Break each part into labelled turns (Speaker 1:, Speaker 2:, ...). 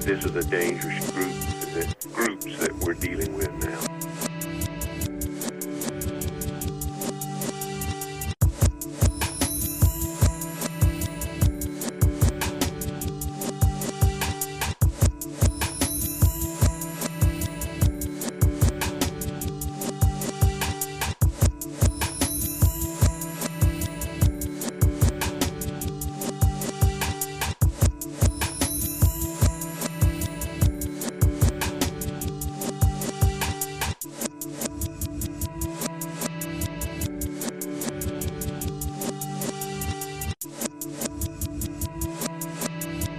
Speaker 1: This is a dangerous groups that we're dealing with now.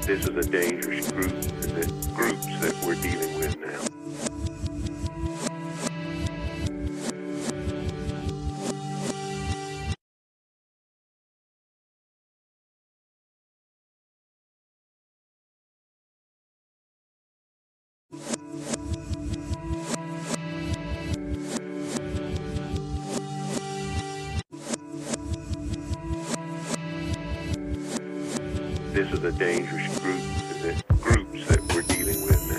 Speaker 1: This is a dangerous groups that we're dealing with now. This is a dangerous groups that we're dealing with now.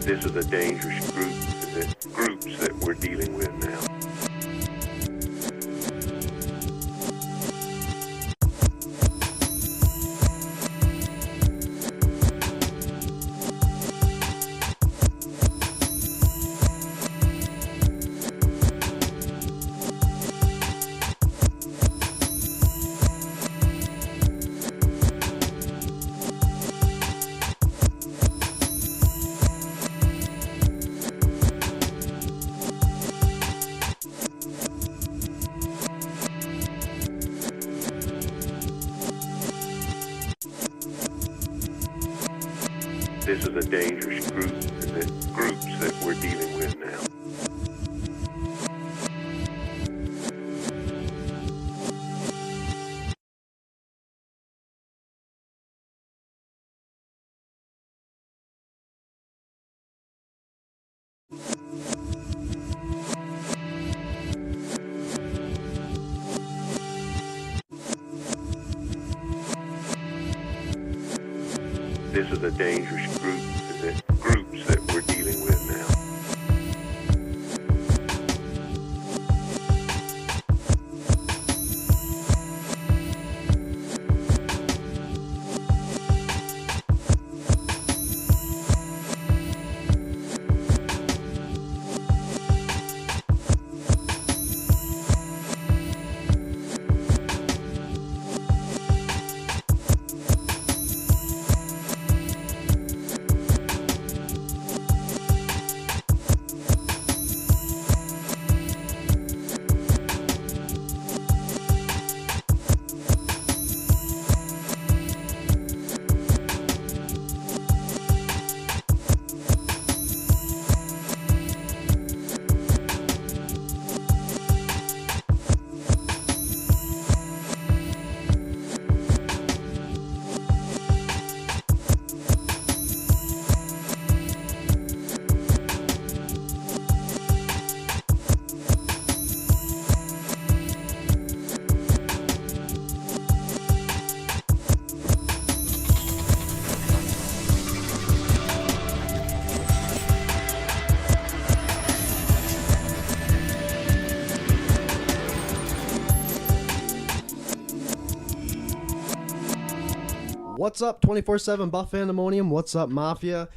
Speaker 1: This is a dangerous groups that we're dealing with now. This is a dangerous groups that we're dealing with now. This is a dangerous groups that we're dealing with now.
Speaker 2: What's up, 24/7 Buff Pandemonium? What's up, Mafia?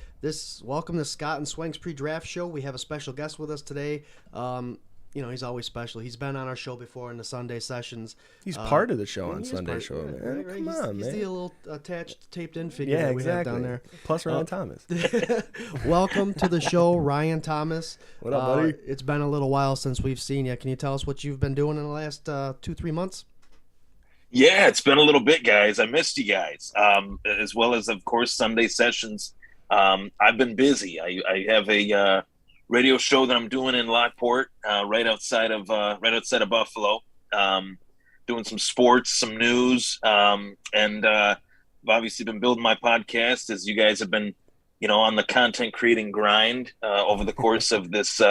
Speaker 2: Welcome to Scott and Swank's pre-draft show. We have a special guest with us today. He's always special. He's been on our show before in the Sunday sessions.
Speaker 3: He's part of the show on Sunday show, man.
Speaker 2: Right.
Speaker 3: Come on,
Speaker 2: he's
Speaker 3: man.
Speaker 2: the little attached, taped-in figure that we have down there.
Speaker 3: Plus Ryan Thomas.
Speaker 2: Welcome to the show, Ryan Thomas.
Speaker 3: What up, buddy?
Speaker 2: It's been a little while since we've seen you. Can you tell us what you've been doing in the last 2-3 months?
Speaker 4: Yeah, it's been a little bit, guys. I missed you guys, as well as, of course, Sunday sessions. I've been busy. I have a radio show that I'm doing in Lockport, right outside of Buffalo, doing some sports, some news, and I've obviously been building my podcast as you guys have been, on the content creating grind over the course of this,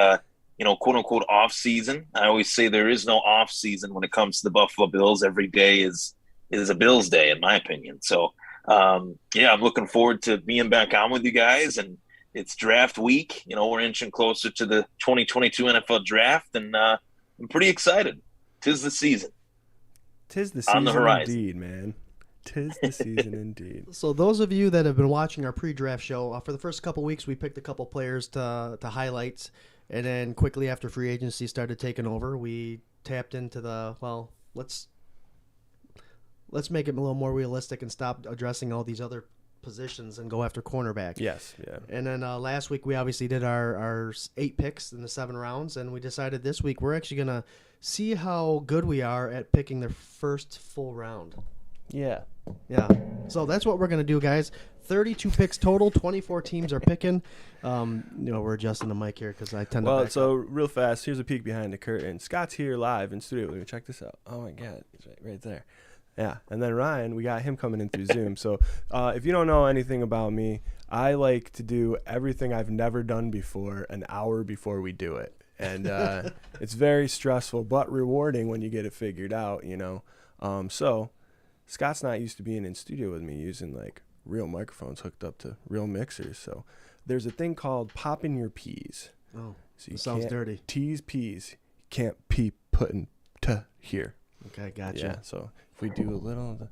Speaker 4: quote unquote off season. I always say there is no off season when it comes to the Buffalo Bills. Every day is a Bills day, in my opinion. So, I'm looking forward to being back on with you guys, and it's draft week. We're inching closer to the 2022 NFL draft, and I'm pretty excited. 'Tis the season.
Speaker 3: 'Tis the season
Speaker 4: on the horizon.
Speaker 3: Indeed, man. 'Tis the season indeed.
Speaker 2: So those of you that have been watching our pre-draft show, for the first couple weeks, we picked a couple players to highlight, and then quickly after free agency started taking over, we tapped into let's make it a little more realistic and stop addressing all these other positions and go after cornerback.
Speaker 3: Yes, yeah.
Speaker 2: And then last week we obviously did our 8 picks in the 7 rounds, and we decided this week we're actually going to see how good we are at picking the first full round.
Speaker 3: Yeah.
Speaker 2: Yeah. So that's what we're going to do, guys. 32 picks total. 24 teams are picking. We're adjusting the mic here because I tend to back up.
Speaker 3: Real fast, here's a peek behind the curtain. Scott's here live in studio. Let me check this out. Oh, my God. It's right there. Yeah. And then Ryan, we got him coming in through Zoom. So if you don't know anything about me, I like to do everything I've never done before an hour before we do it. And it's very stressful but rewarding when you get it figured out, So Scott's not used to being in studio with me using like real microphones hooked up to real mixers. So there's a thing called popping your peas.
Speaker 2: Oh,
Speaker 3: so you
Speaker 2: sounds dirty.
Speaker 3: Tease peas. You can't pee putting to here.
Speaker 2: Okay, gotcha.
Speaker 3: Yeah, so if we do a little of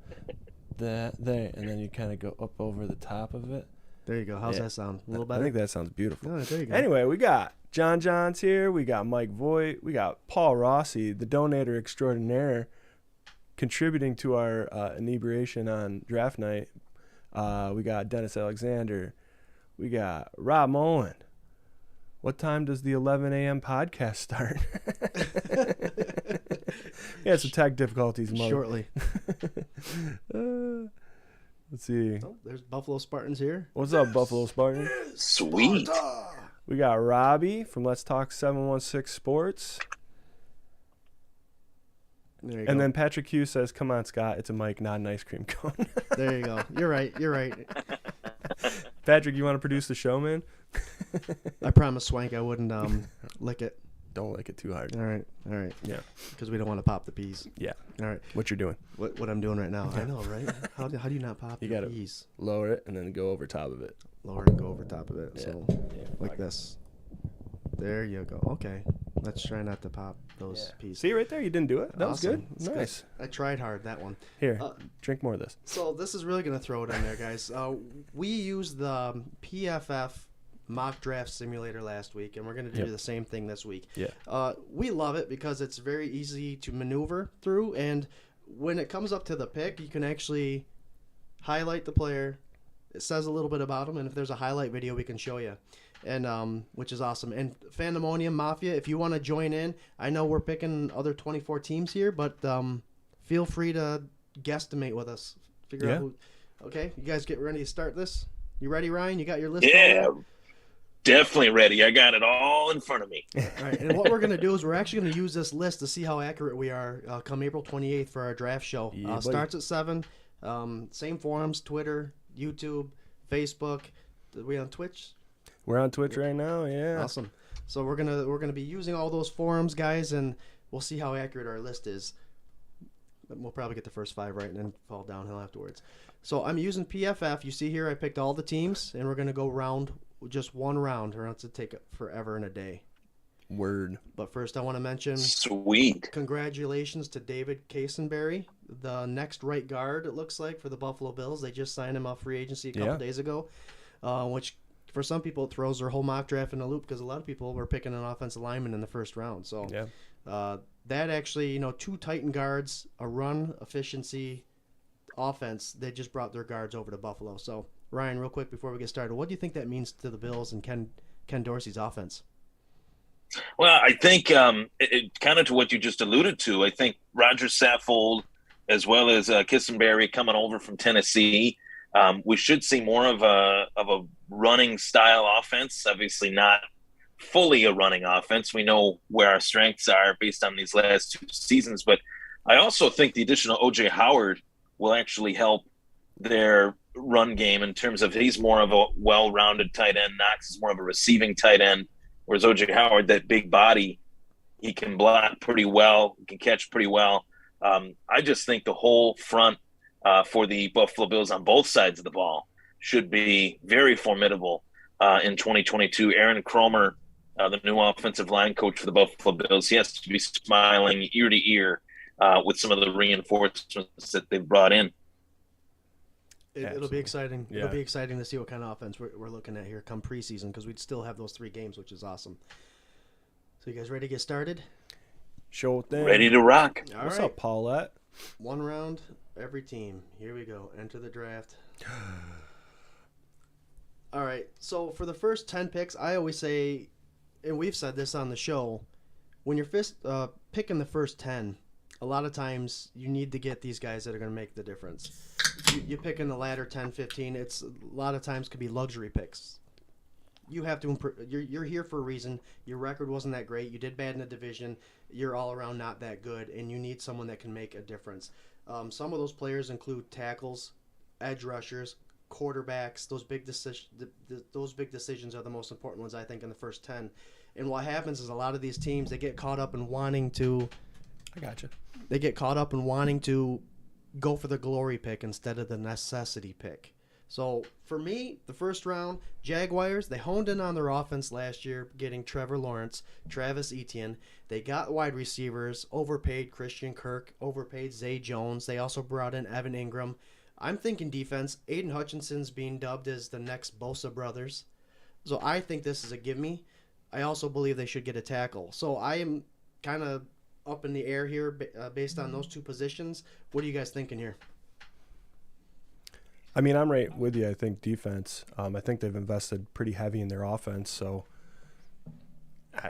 Speaker 3: that there, and then you kind of go up over the top of it.
Speaker 2: There you go. How's that sound? A little better?
Speaker 3: I think that sounds beautiful.
Speaker 2: Oh, there you go.
Speaker 3: Anyway, we got John's here. We got Mike Voigt. We got Paul Rossi, the donator extraordinaire, contributing to our inebriation on draft night. We got Dennis Alexander. We got Rob Mullen. What time does the 11 a.m. podcast start? We had some tech difficulties.
Speaker 2: Shortly.
Speaker 3: Let's see.
Speaker 2: Oh, there's Buffalo Spartans here.
Speaker 3: What's up, Buffalo Spartans?
Speaker 4: Sweet.
Speaker 3: We got Robbie from Let's Talk 716 Sports.
Speaker 2: There you
Speaker 3: And
Speaker 2: go.
Speaker 3: then Patrick Hughes says, "Come on, Scott, it's a mic, not an ice cream cone."
Speaker 2: There you go. You're right.
Speaker 3: Patrick, you want to produce the show, man?
Speaker 2: I promised Swank I wouldn't lick it.
Speaker 3: Don't lick it too hard.
Speaker 2: All right.
Speaker 3: Yeah.
Speaker 2: Because we don't want to pop the peas.
Speaker 3: Yeah.
Speaker 2: All right.
Speaker 3: What you're doing?
Speaker 2: What I'm doing right now. I know, right? How do you not pop
Speaker 3: You
Speaker 2: the
Speaker 3: gotta
Speaker 2: peas?
Speaker 3: lower it and then go over top of it.
Speaker 2: Lower and go over top of it.
Speaker 3: Yeah.
Speaker 2: So like this. There you go. Okay. Let's try not to pop those peas.
Speaker 3: See right there? You didn't do it. That
Speaker 2: Awesome.
Speaker 3: was good.
Speaker 2: It's
Speaker 3: Nice.
Speaker 2: good. I tried hard, that one.
Speaker 3: Here, drink more of this.
Speaker 2: So this is really going to throw it in there, guys. We used the PFF mock draft simulator last week, and we're going to do the same thing this week.
Speaker 3: Yeah.
Speaker 2: We love it because it's very easy to maneuver through, and when it comes up to the pick, you can actually highlight the player. It says a little bit about them, and if there's a highlight video, we can show you. And which is awesome. And Fandemonium Mafia, if you want to join in, I know we're picking other 24 teams here, but feel free to guesstimate with us. Figure out who. Okay, you guys get ready to start this? You ready, Ryan? You got your list?
Speaker 4: Yeah, definitely ready. I got it all in front of me.
Speaker 2: All right, and what we're going to do is we're actually going to use this list to see how accurate we are come April 28th for our draft show. Starts at 7. Same forums, Twitter, YouTube, Facebook. Are we on Twitch?
Speaker 3: We're on Twitch right now, yeah.
Speaker 2: Awesome. So we're gonna be using all those forums, guys, and we'll see how accurate our list is. We'll probably get the first 5 right and then fall downhill afterwards. So I'm using PFF. You see here, I picked all the teams, and we're gonna go just one round, or else it'd take forever and a day.
Speaker 3: Word.
Speaker 2: But first, I want to mention
Speaker 4: Sweet.
Speaker 2: congratulations to David Casenberry, the next right guard, it looks like, for the Buffalo Bills. They just signed him off free agency a couple days ago, which for some people it throws their whole mock draft in a loop because a lot of people were picking an offensive lineman in the first round. So that actually, 2 Titan guards, a run efficiency offense, they just brought their guards over to Buffalo. So, Ryan, real quick before we get started, what do you think that means to the Bills and Ken Dorsey's offense?
Speaker 4: Well, I think kind of to what you just alluded to, I think Roger Saffold as well as Kissenberry coming over from Tennessee, we should see more of a running style offense. Obviously not fully a running offense. We know where our strengths are based on these last 2 seasons, but I also think the addition of O.J. Howard will actually help their run game in terms of he's more of a well-rounded tight end. Knox is more of a receiving tight end. Whereas O.J. Howard, that big body, he can block pretty well, he can catch pretty well. I just think the whole front for the Buffalo Bills on both sides of the ball should be very formidable in 2022. Aaron Kromer, the new offensive line coach for the Buffalo Bills, he has to be smiling ear to ear with some of the reinforcements that they've brought in.
Speaker 2: It'll be exciting.
Speaker 3: Yeah.
Speaker 2: It'll be exciting to see what kind of offense we're looking at here come preseason because we'd still have those 3 games, which is awesome. So you guys ready to get started?
Speaker 3: Sure thing.
Speaker 4: Ready to rock.
Speaker 2: All
Speaker 3: What's
Speaker 2: right.
Speaker 3: up, Paulette?
Speaker 2: 1 round, every team. Here we go. Enter the draft. All right. So for the first 10 picks, I always say, and we've said this on the show, when you're picking the first 10, a lot of times you need to get these guys that are going to make the difference. You pick in the latter 10, 15, it's a lot of times could be luxury picks. You have to improve. You're here for a reason. Your record wasn't that great. You did bad in the division. You're all around not that good, and you need someone that can make a difference. Some of those players include tackles, edge rushers, quarterbacks. Those big decisions are the most important ones, I think, in the first 10. And what happens is a lot of these teams, they get caught up in wanting to.
Speaker 3: I gotcha.
Speaker 2: They get caught up in wanting to go for the glory pick instead of the necessity pick. So for me, the first round, Jaguars, they honed in on their offense last year, getting Trevor Lawrence, Travis Etienne. They got wide receivers, overpaid Christian Kirk, overpaid Zay Jones. They also brought in Evan Ingram. I'm thinking defense. Aiden Hutchinson's being dubbed as the next Bosa brothers. So I think this is a gimme. I also believe they should get a tackle. So I am kind of up in the air here based on those 2 positions. What are you guys thinking here?
Speaker 3: I mean, I'm right with you. I think defense. I think they've invested pretty heavy in their offense, so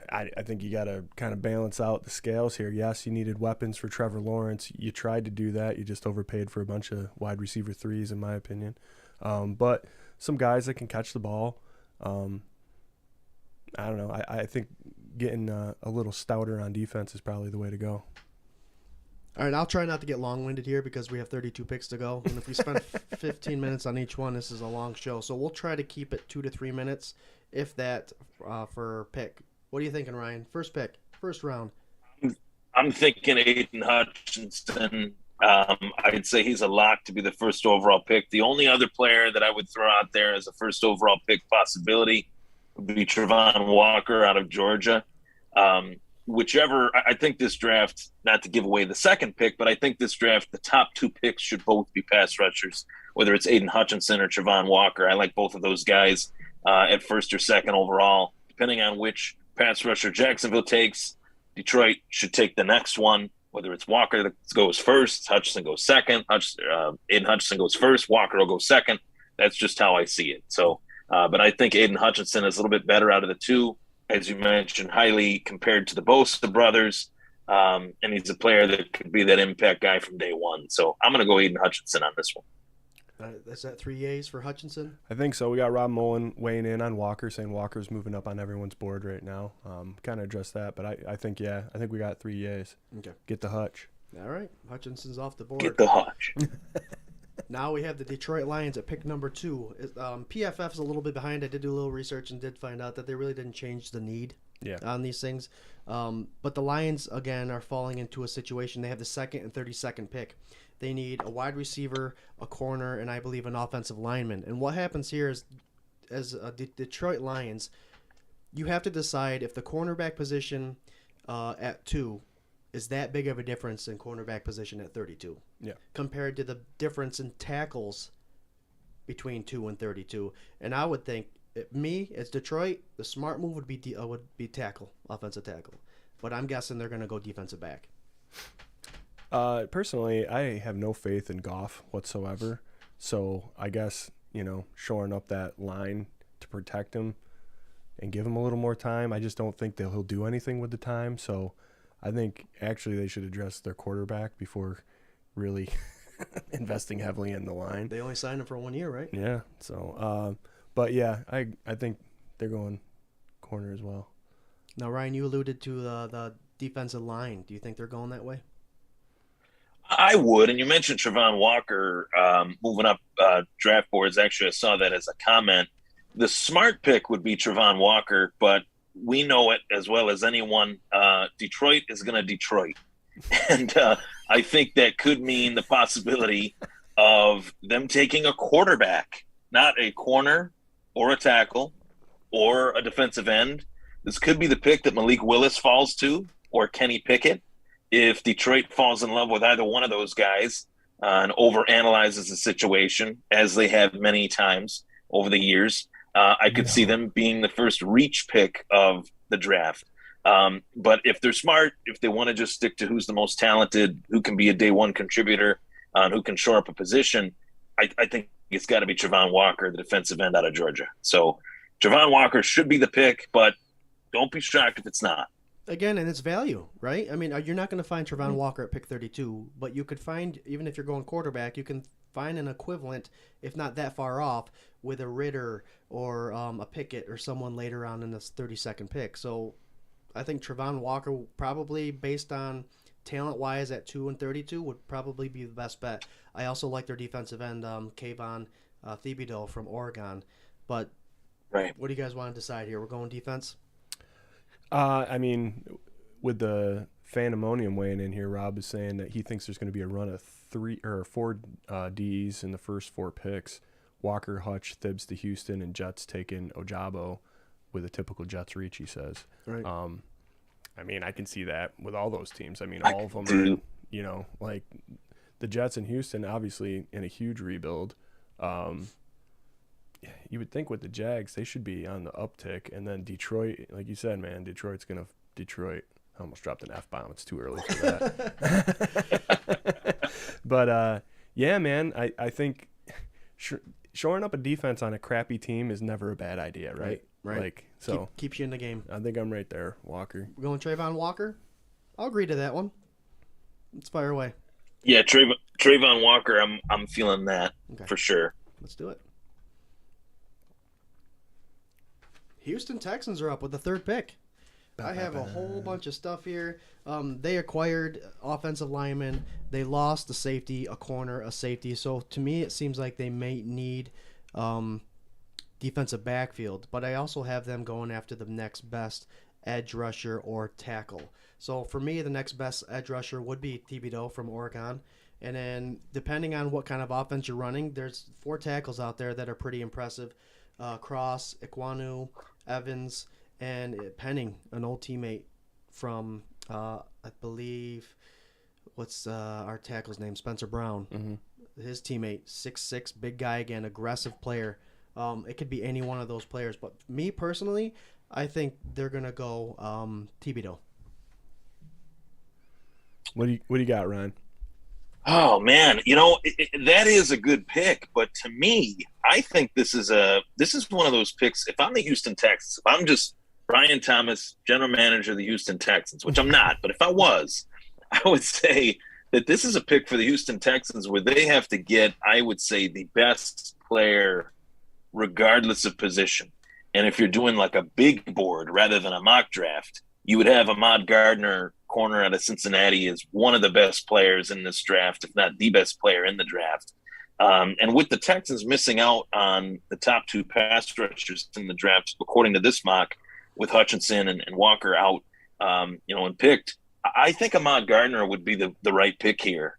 Speaker 3: I think you got to kind of balance out the scales here. Yes, you needed weapons for Trevor Lawrence. You tried to do that. You just overpaid for a bunch of wide receiver 3s, in my opinion. But some guys that can catch the ball. I don't know. I think getting a little stouter on defense is probably the way to go.
Speaker 2: All right, I'll try not to get long-winded here because we have 32 picks to go. And if we spend 15 minutes on each one, this is a long show. So we'll try to keep it 2 to 3 minutes, if that, for pick. What are you thinking, Ryan? First pick, first round.
Speaker 4: I'm thinking Aiden Hutchinson. I'd say he's a lock to be the first overall pick. The only other player that I would throw out there as a first overall pick possibility would be Travon Walker out of Georgia. Whichever, I think this draft, not to give away the second pick, but I think this draft, the top 2 picks should both be pass rushers, whether it's Aiden Hutchinson or Travon Walker. I like both of those guys at first or second overall. Depending on which pass rusher Jacksonville takes, Detroit should take the next one, whether it's Walker that goes first, Hutchinson goes second, Aiden Hutchinson goes first, Walker will go second. That's just how I see it. So, but I think Aiden Hutchinson is a little bit better out of the 2. As you mentioned, highly compared to the Bosa brothers, and he's a player that could be that impact guy from day one. So I'm going to go Aiden Hutchinson on this one.
Speaker 2: Is that 3 A's for Hutchinson?
Speaker 3: I think so. We got Rob Mullen weighing in on Walker, saying Walker's moving up on everyone's board right now. Kind of address that, but I think we got 3 A's.
Speaker 2: Okay.
Speaker 3: Get the Hutch.
Speaker 2: All right, Hutchinson's off the board.
Speaker 4: Get the Hutch.
Speaker 2: Now we have the Detroit Lions at pick number 2. PFF's a little bit behind. I did do a little research and did find out that they really didn't change the need on these things. But the Lions, again, are falling into a situation. They have the 2nd and 32nd pick. They need a wide receiver, a corner, and I believe an offensive lineman. And what happens here is, as the Detroit Lions, you have to decide if the cornerback position at 2 is that big of a difference in cornerback position at 32.
Speaker 3: Yeah.
Speaker 2: Compared to the difference in tackles between 2 and 32. And I would think, me, as Detroit, the smart move would be tackle, offensive tackle. But I'm guessing they're going to go defensive back.
Speaker 3: Personally, I have no faith in Goff whatsoever. So I guess, shoring up that line to protect him and give him a little more time. I just don't think that he'll do anything with the time. So I think actually they should address their quarterback before really investing heavily in the line.
Speaker 2: They only signed him for 1 year, right?
Speaker 3: Yeah. So, but yeah, I think they're going corner as well.
Speaker 2: Now, Ryan, you alluded to the defensive line. Do you think they're going that way?
Speaker 4: I would, and you mentioned Travon Walker moving up draft boards. Actually, I saw that as a comment. The smart pick would be Travon Walker, but we know it as well as anyone. Detroit is going to Detroit. And I think that could mean the possibility of them taking a quarterback, not a corner or a tackle or a defensive end. This could be the pick that Malik Willis falls to or Kenny Pickett. If Detroit falls in love with either one of those guys and overanalyzes the situation, as they have many times over the years, I could see them being the first reach pick of the draft. But if they're smart, if they want to just stick to who's the most talented, who can be a day one contributor, who can shore up a position, I think it's got to be Travon Walker, the defensive end out of Georgia. So Travon Walker should be the pick, but don't be shocked if it's not.
Speaker 2: Again, and it's value, right? I mean, you're not going to find Travon Walker at pick 32, but you could find, even if you're going quarterback, you can find an equivalent, if not that far off, with a Ritter or a Pickett or someone later on in this 32nd pick. So I think Travon Walker, probably based on talent-wise at 2 and 32, would probably be the best bet. I also like their defensive end, Kayvon Thibodeau from Oregon. But
Speaker 4: right,
Speaker 2: what do you guys want to decide here? We're going defense?
Speaker 3: I mean, with the Phantomonium weighing in here, Rob is saying that he thinks there's going to be a run of 3 or 4 Ds in the first 4 picks. Walker, Hutch, Thibs to Houston, and Jets taking Ojabo with a typical Jets reach, he says.
Speaker 2: Right.
Speaker 3: I mean, I can see that with all those teams. I mean, all of them are, like the Jets and Houston, obviously in a huge rebuild. You would think with the Jags, they should be on the uptick. And then Detroit, like you said, man, Detroit's going to – Detroit – I almost dropped an F-bomb. It's too early for that. But, yeah, man, I think shoring up a defense on a crappy team is never a bad idea, right?
Speaker 2: Right.
Speaker 3: Like, so
Speaker 2: keeps you in the game.
Speaker 3: I think I'm right there, Walker.
Speaker 2: We're going Travon Walker? I'll agree to that one. Let's fire away.
Speaker 4: Yeah, Travon Walker, I'm feeling that for sure.
Speaker 2: Let's do it. Houston Texans are up with the 3rd pick. I have a whole bunch of stuff here. They acquired offensive linemen. They lost a safety, a corner, a safety. So to me, it seems like they may need defensive backfield. But I also have them going after the next best edge rusher or tackle. So for me, the next best edge rusher would be Thibodeau from Oregon. And then depending on what kind of offense you're running, there's 4 tackles out there that are pretty impressive. Cross, Ikwanu, Evans, and Penning, an old teammate from, I believe, what's our tackle's name? Spencer Brown. Mm-hmm. His teammate, 6'6", big guy again, aggressive player. It could be any one of those players. But me personally, I think they're going to go Thibodeau.
Speaker 3: What do you got, Ryan?
Speaker 4: Oh man, that is a good pick, but to me, I think this is one of those picks. If I'm the Houston Texans, if I'm just Ryan Thomas, general manager of the Houston Texans, which I'm not, but if I was, I would say that this is a pick for the Houston Texans where they have to get, I would say, the best player regardless of position. And if you're doing like a big board rather than a mock draft, you would have Ahmad Gardner, corner out of Cincinnati, is one of the best players in this draft, if not the best player in the draft. And with the Texans missing out on the top 2 pass rushers in the draft, according to this mock, with Hutchinson and Walker out, and picked, I think Ahmad Gardner would be the right pick here.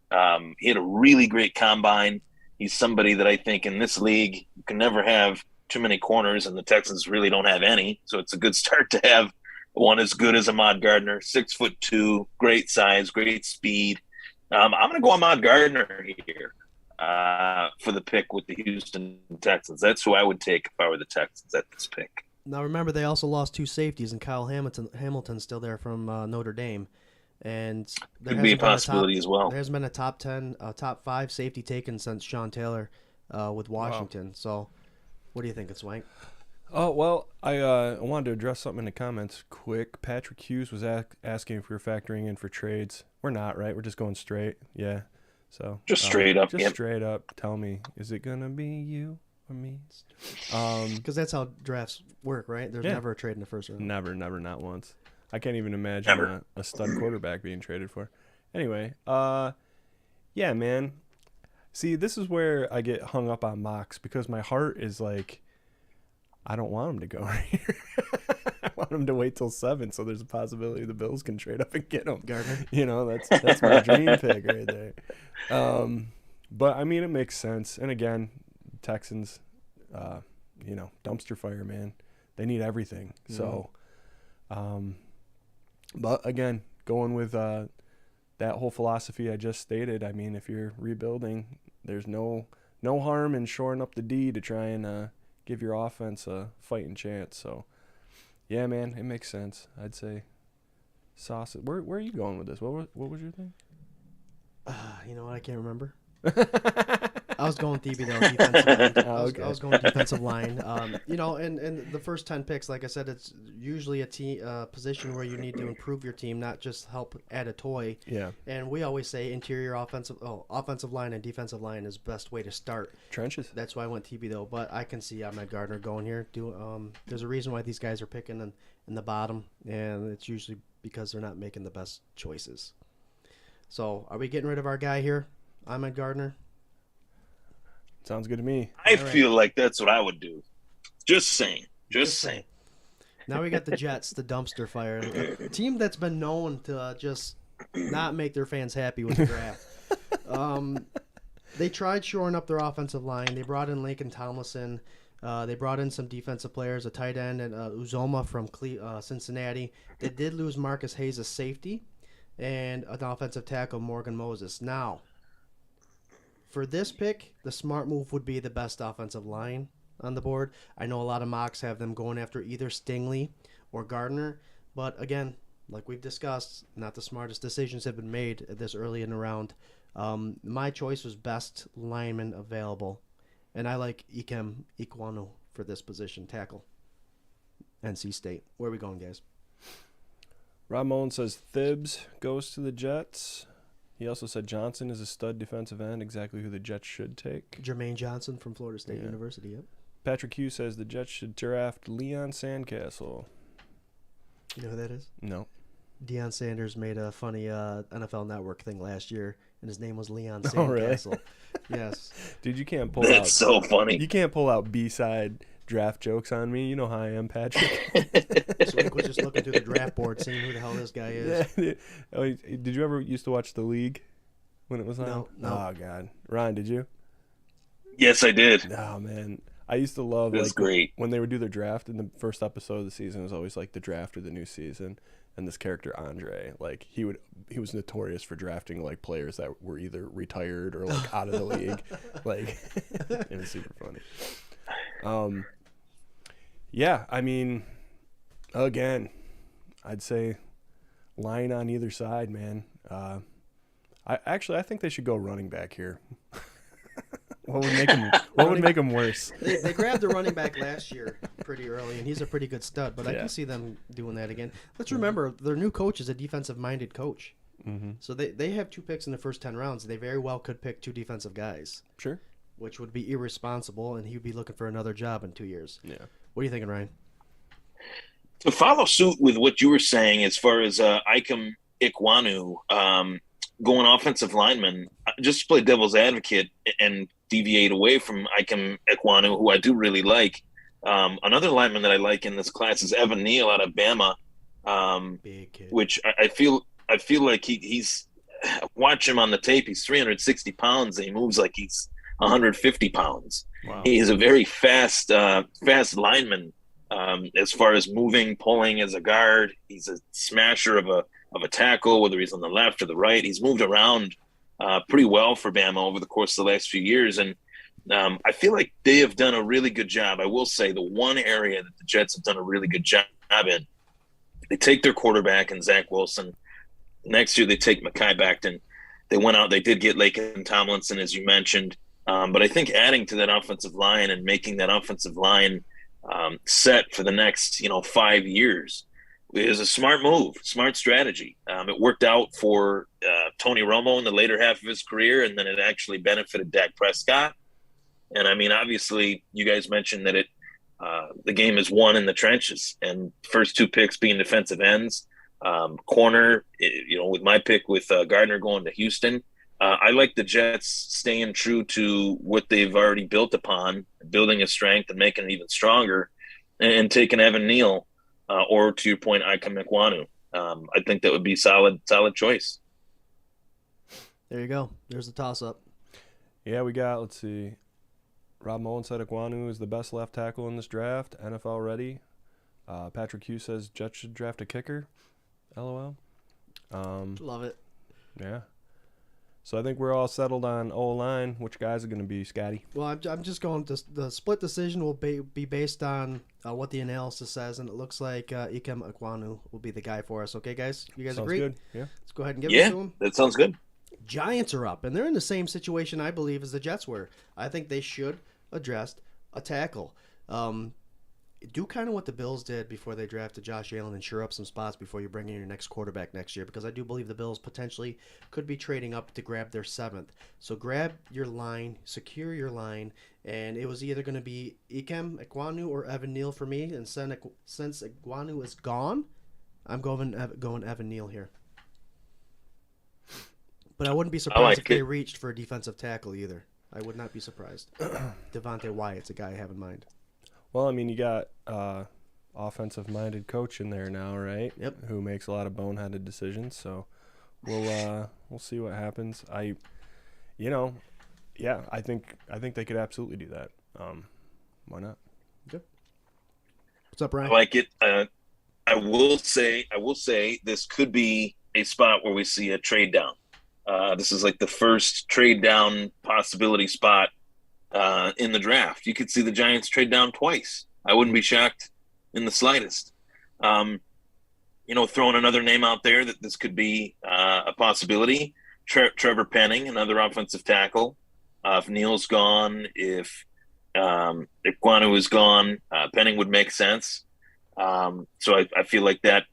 Speaker 4: He had a really great combine. He's somebody that I think in this league, you can never have too many corners, and the Texans really don't have any. So it's a good start to have one as good as Ahmad Gardner, 6'2", great size, great speed. I'm going to go Ahmad Gardner here for the pick with the Houston Texans. That's who I would take if I were the Texans at this pick.
Speaker 2: Now remember, they also lost 2 safeties, and Kyle Hamilton's still there from Notre Dame, and there
Speaker 4: Could be a possibility as well.
Speaker 2: There hasn't been a top 5 safety taken since Sean Taylor with Washington. Wow. So, what do you think, Swank?
Speaker 3: Oh, well, I wanted to address something in the comments quick. Patrick Hughes was asking if we were factoring in for trades. We're not, right? We're just going straight. Yeah. So
Speaker 4: just straight up.
Speaker 3: Just straight up. Tell me, is it gonna be you or me?
Speaker 2: Because that's how drafts work, right? There's never a trade in the first round.
Speaker 3: Never, not once. I can't even imagine a stud quarterback being traded for. Anyway, yeah, man. See, this is where I get hung up on mocks because my heart is like, I don't want him to go right here. I want him to wait till 7, so there's a possibility the Bills can trade up and get him.
Speaker 2: Gardner.
Speaker 3: You know, that's my dream pick right there. But I mean, it makes sense. And again, Texans, you know, dumpster fire, man. They need everything. Mm. So, but again, going with that whole philosophy I just stated. I mean, if you're rebuilding, there's no harm in shoring up the D to try and give your offense a fighting chance. So, yeah, man, it makes sense. I'd say sausage. Where are you going with this? What was your thing?
Speaker 2: You know what? I can't remember. I was going with though, defensive line. I was going defensive line. You know, and the first 10 picks, like I said, it's usually a position where you need to improve your team, not just help add a toy.
Speaker 3: Yeah.
Speaker 2: And we always say interior offensive line and defensive line is best way to start.
Speaker 3: Trenches.
Speaker 2: That's why I went though. But I can see Ahmad Gardner going here. There's a reason why these guys are picking in the bottom, and it's usually because they're not making the best choices. So, are we getting rid of our guy here, Ahmad Gardner?
Speaker 3: Sounds good to me.
Speaker 4: I feel like that's what I would do. Just saying.
Speaker 2: Now we got the Jets, the dumpster fire. A team that's been known to just not make their fans happy with the draft. They tried shoring up their offensive line. They brought in Lincoln Tomlinson. They brought in some defensive players, a tight end, and Uzoma from Cincinnati. They did lose Marcus Hayes, a safety, and an offensive tackle, Morgan Moses. Now, for this pick, the smart move would be the best offensive line on the board. I know a lot of mocks have them going after either Stingley or Gardner, but again, like we've discussed, not the smartest decisions have been made this early in the round. My choice was best lineman available, and I like Ikem Ekwonu for this position, tackle. NC State. Where are we going, guys?
Speaker 3: Ramon says Thibs goes to the Jets. He also said Johnson is a stud defensive end, exactly who the Jets should take.
Speaker 2: Jermaine Johnson from Florida State University, yep.
Speaker 3: Patrick Hughes says the Jets should draft Leon Sandcastle.
Speaker 2: You know who that is?
Speaker 3: No.
Speaker 2: Deion Sanders made a funny NFL Network thing last year, and his name was Leon Sandcastle.
Speaker 3: Oh, really?
Speaker 2: Yes.
Speaker 3: Dude, you can't pull
Speaker 4: That's so funny.
Speaker 3: You can't pull out B-side draft jokes on me. You know how I am, Patrick.
Speaker 2: Swank was just looking through the draft board, seeing who the hell this guy is.
Speaker 3: Yeah. Oh, did you ever used to watch The League when it was on?
Speaker 2: No.
Speaker 3: Oh, God. Ryan, did you?
Speaker 4: Yes, I did.
Speaker 3: Oh, man. I used to love
Speaker 4: great.
Speaker 3: when they would do their draft, and the first episode of the season was always like the draft of the new season. And this character Andre, like he was notorious for drafting like players that were either retired or like out of the league. Like it was super funny. Yeah, I mean, again, I'd say line on either side, man. I think they should go running back here. What would make them worse?
Speaker 2: They grabbed the running back last year pretty early, and he's a pretty good stud. But I can see them doing that again. Let's remember, their new coach is a defensive-minded coach.
Speaker 3: Mm-hmm.
Speaker 2: So they have 2 picks in the first 10 rounds. They very well could pick 2 defensive guys.
Speaker 3: Sure.
Speaker 2: Which would be irresponsible, and he would be looking for another job in 2 years.
Speaker 3: Yeah.
Speaker 2: What are you thinking, Ryan?
Speaker 4: To follow suit with what you were saying as far as Ikem Ekwonu going offensive lineman, just to play devil's advocate and deviate away from Ikem Ekwonu, who I do really like. Another lineman that I like in this class is Evan Neal out of Bama,
Speaker 2: Big kid.
Speaker 4: which I feel like he's watch him on the tape. He's 360 pounds and he moves like he's 150 pounds.
Speaker 3: Wow.
Speaker 4: He is a very fast lineman. As far as moving, pulling as a guard, he's a smasher of a tackle, whether he's on the left or the right. He's moved around pretty well for Bama over the course of the last few years, and I feel like they have done a really good job. I will say the one area that the Jets have done a really good job in, they take their quarterback and Zach Wilson. Next year they take Mekhi Becton. They went out, they did get Laken Tomlinson, as you mentioned. But I think adding to that offensive line and making that offensive line set for the next, 5 years is a smart move, smart strategy. It worked out for Tony Romo in the later half of his career, and then it actually benefited Dak Prescott. And I mean, obviously, you guys mentioned that the game is won in the trenches, and first 2 picks being defensive ends, corner. With my pick with Gardner going to Houston. I like the Jets staying true to what they've already built upon, building a strength and making it even stronger, and taking Evan Neal or, to your point, Ika Mekwanu. I think that would be solid choice.
Speaker 2: There you go. There's the toss-up.
Speaker 3: Yeah, we got, let's see, Rob Mullen said Ekwonu is the best left tackle in this draft, NFL ready. Patrick Hughes says Jets should draft a kicker. LOL.
Speaker 2: Love it.
Speaker 3: Yeah. So I think we're all settled on O-line. Which guys are going to be, Scotty?
Speaker 2: Well, I'm just going to the split decision will be based on what the analysis says, and it looks like Ikem Ekwonu will be the guy for us. Okay, guys? You guys
Speaker 3: Sounds
Speaker 2: agree?
Speaker 3: good. Yeah.
Speaker 2: Let's go ahead and give it to him.
Speaker 4: That sounds good.
Speaker 2: Giants are up, and they're in the same situation, I believe, as the Jets were. I think they should address a tackle. Do kind of what the Bills did before they drafted Josh Allen and shore up some spots before you bring in your next quarterback next year, because I do believe the Bills potentially could be trading up to grab their 7th. So grab your line, secure your line, and it was either going to be Ikem Ekwonu or Evan Neal for me, and since Ekwonu is gone, I'm going Evan Neal here. But I wouldn't be surprised if they reached for a defensive tackle either. I would not be surprised. Devontae Wyatt's a guy I have in mind.
Speaker 3: Well, I mean, you got offensive-minded coach in there now, right?
Speaker 2: Yep.
Speaker 3: Who makes a lot of boneheaded decisions. So we'll see what happens. I think they could absolutely do that. Why not?
Speaker 2: Good. What's up, Ryan?
Speaker 4: I like it. I will say this could be a spot where we see a trade down. This is like the first trade down possibility spot in the draft. You could see the Giants trade down twice. I wouldn't be shocked in the slightest. Throwing another name out there that this could be a possibility. Trevor Penning, another offensive tackle. If Neal's gone, if Ekwonu is gone, Penning would make sense. So I feel like that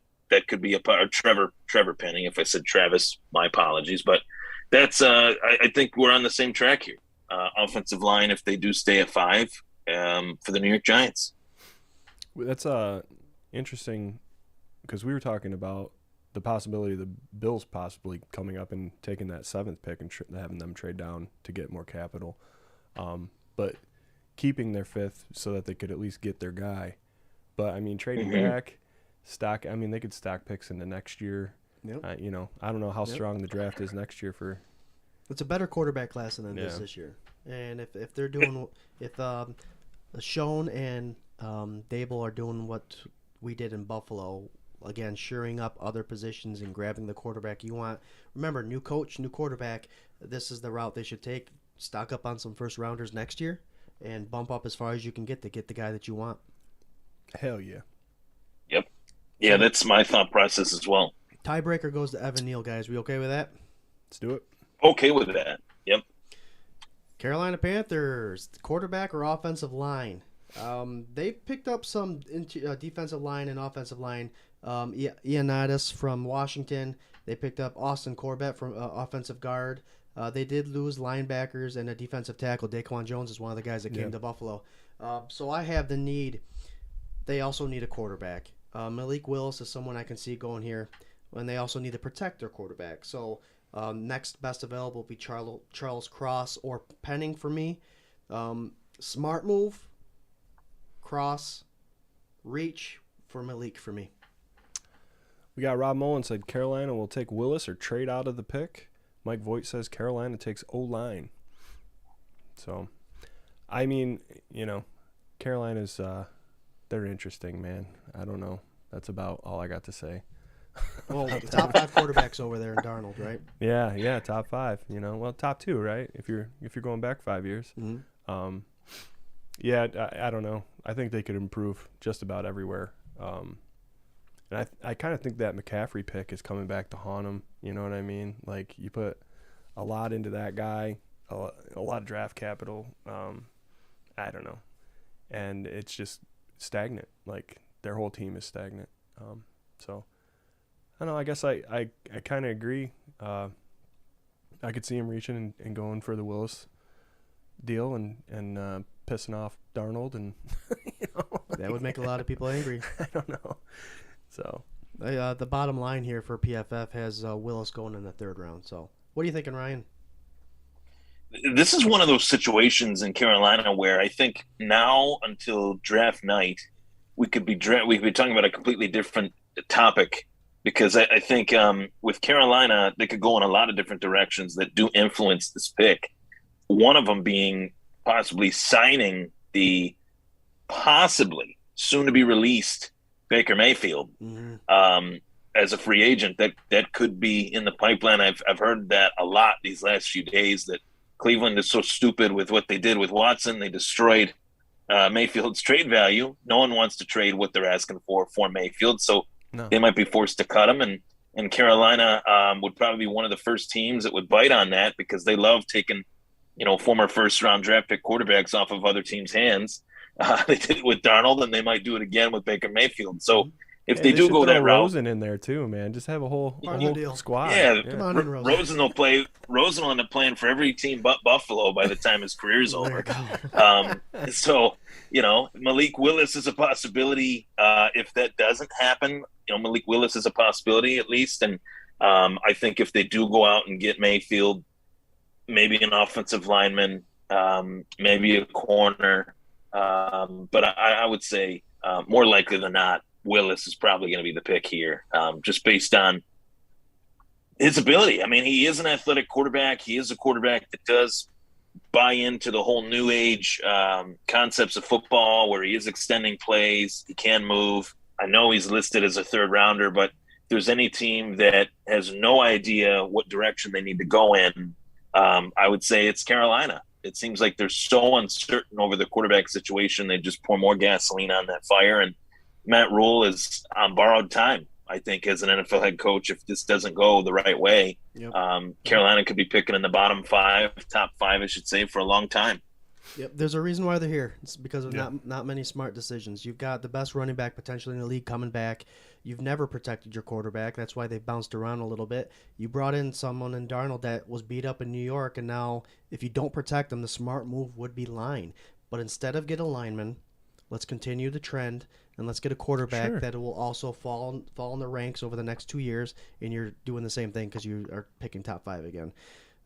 Speaker 4: could be a part. Trevor Penning. If I said Travis, my apologies. But that's I think we're on the same track here. Offensive line, if they do stay at 5 for the New York Giants.
Speaker 3: That's interesting, because we were talking about the possibility of the Bills possibly coming up and taking that 7th pick and having them trade down to get more capital, but keeping their 5th so that they could at least get their guy. But I mean, trading back, stock. I mean, they could stock picks into next year.
Speaker 2: Yep.
Speaker 3: I don't know how strong the draft is next year for.
Speaker 2: It's a better quarterback class than this year. And if they're doing if Schoen and Dable are doing what we did in Buffalo, again, shoring up other positions and grabbing the quarterback you want. Remember, new coach, new quarterback. This is the route they should take. Stock up on some first rounders next year and bump up as far as you can get to get the guy that you want.
Speaker 3: Hell yeah.
Speaker 4: Yep. Yeah, that's my thought process as well.
Speaker 2: Tiebreaker goes to Evan Neal, guys. We okay with that?
Speaker 3: Let's do it.
Speaker 4: Okay with that. Yep.
Speaker 2: Carolina Panthers, quarterback or offensive line? They picked up some defensive line and offensive line. Ioannidis from Washington. They picked up Austin Corbett from offensive guard. They did lose linebackers and a defensive tackle. Daquan Jones is one of the guys that came to Buffalo. So I have the need. They also need a quarterback. Malik Willis is someone I can see going here. And they also need to protect their quarterback. So next best available will be Charles Cross or Penning for me. Smart move, Cross, reach for Malik for me.
Speaker 3: We got Rob Mullen said Carolina will take Willis or trade out of the pick. Mike Voigt says Carolina takes O-line. So I mean, Carolina's they're interesting, man. I don't know. That's about all I got to say.
Speaker 2: Well, top 5 quarterbacks over there in Darnold, right?
Speaker 3: Yeah, top 5. Well, top 2, right? If you're going back 5 years.
Speaker 2: Mm-hmm.
Speaker 3: Yeah, I don't know. I think they could improve just about everywhere. And I kind of think that McCaffrey pick is coming back to haunt them. You know what I mean? Like, you put a lot into that guy, a lot of draft capital. I don't know. And it's just stagnant. Like, their whole team is stagnant. So, I don't know. I guess I kind of agree. I could see him reaching and going for the Willis deal and pissing off Darnold. And,
Speaker 2: That would make a lot of people angry.
Speaker 3: I don't know. So
Speaker 2: the bottom line here for PFF has Willis going in the 3rd round. So what are you thinking, Ryan?
Speaker 4: This is one of those situations in Carolina where I think now until draft night, we could be talking about a completely different topic, because I think with Carolina, they could go in a lot of different directions that do influence this pick. One of them being possibly signing the possibly soon to be released Baker Mayfield as a free agent. That could be in the pipeline. I've heard that a lot these last few days, that Cleveland is so stupid with what they did with Watson. They destroyed Mayfield's trade value. No one wants to trade what they're asking for Mayfield, so they might be forced to cut him. And Carolina would probably be one of the first teams that would bite on that, because they love taking, former first-round draft pick quarterbacks off of other teams' hands. They did it with Darnold, and they might do it again with Baker Mayfield. So if they do go that route,
Speaker 3: Rosen in there too, man. Just have a whole squad.
Speaker 4: Yeah,
Speaker 2: come on in,
Speaker 4: Rosen will play. Rosen will end up playing for every team but Buffalo by the time his career's over. So Malik Willis is a possibility. If that doesn't happen, Malik Willis is a possibility at least. And I think if they do go out and get Mayfield, maybe an offensive lineman, maybe a corner. But I would say more likely than not, Willis is probably going to be the pick here, just based on his ability. I mean, he is an athletic quarterback. He is a quarterback that does buy into the whole new age concepts of football, where he is extending plays. He can move. I know he's listed as a 3rd rounder, but if there's any team that has no idea what direction they need to go in, I would say it's Carolina. It seems like they're so uncertain over the quarterback situation. They just pour more gasoline on that fire. And Matt Rule is on borrowed time, I think, as an NFL head coach. If this doesn't go the right way, Carolina could be picking in the bottom 5, top 5, I should say, for a long time.
Speaker 2: Yep, there's a reason why they're here. It's because of not many smart decisions. You've got the best running back potentially in the league coming back. You've never protected your quarterback. That's why they bounced around a little bit. You brought in someone in Darnold that was beat up in New York, and now if you don't protect them, the smart move would be line. But instead of get a lineman, let's continue the trend, and let's get a quarterback that will also fall in the ranks over the next 2 years, and you're doing the same thing because you are picking top 5 again.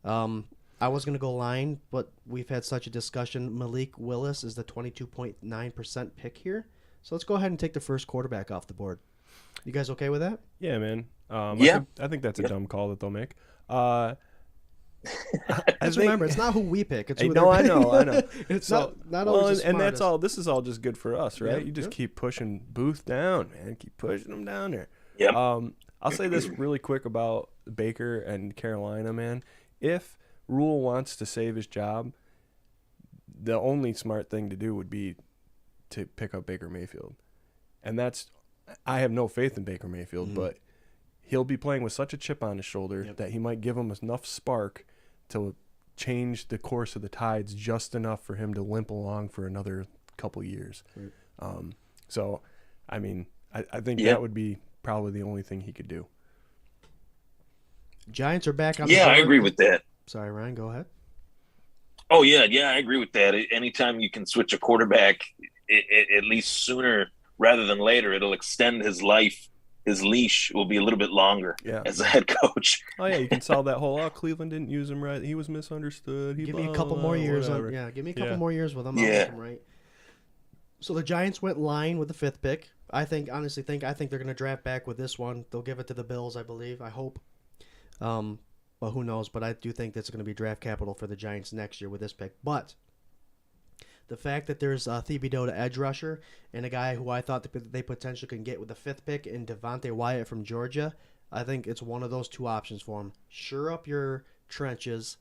Speaker 2: I was going to go line, but we've had such a discussion. Malik Willis is the 22.9% pick here. So let's go ahead and take the first quarterback off the board. You guys okay with that?
Speaker 3: Yeah, man. I think that's a dumb call that they'll make.
Speaker 2: Remember, it's not who we pick. It's who
Speaker 3: I know.
Speaker 2: It's not always the
Speaker 3: and
Speaker 2: smartest.
Speaker 3: that's all. This is all just good for us, right?
Speaker 2: Yep,
Speaker 3: You just keep pushing Booth down, man. Keep pushing him down there.
Speaker 4: Yep.
Speaker 3: I'll say this really quick about Baker and Carolina, man. If Rule wants to save his job, the only smart thing to do would be to pick up Baker Mayfield. And I have no faith in Baker Mayfield, but he'll be playing with such a chip on his shoulder that he might give him enough spark to change the course of the tides just enough for him to limp along for another couple years. Right. So, I mean, I think that would be probably the only thing he could do.
Speaker 2: Giants are back on the board.
Speaker 4: I agree with that.
Speaker 2: Sorry, Ryan, go ahead.
Speaker 4: Oh, yeah, I agree with that. Anytime you can switch a quarterback, at least sooner rather than later, it'll extend his life. His leash will be a little bit longer as a head coach.
Speaker 3: Oh, yeah, you can solve that whole, Cleveland didn't use him right. He was misunderstood.
Speaker 2: Give me a couple more years. Give me a couple more years with him. I'll make him right. So the Giants went line with the 5th pick. I think they're going to draft back with this one. They'll give it to the Bills, I believe. I hope. But who knows? But I do think that's going to be draft capital for the Giants next year with this pick. But The fact that there's Thibodeau to edge rusher and a guy who I thought that they potentially can get with the 5th pick in Devontae Wyatt from Georgia, I think it's one of those two options for him. Shore up your trenches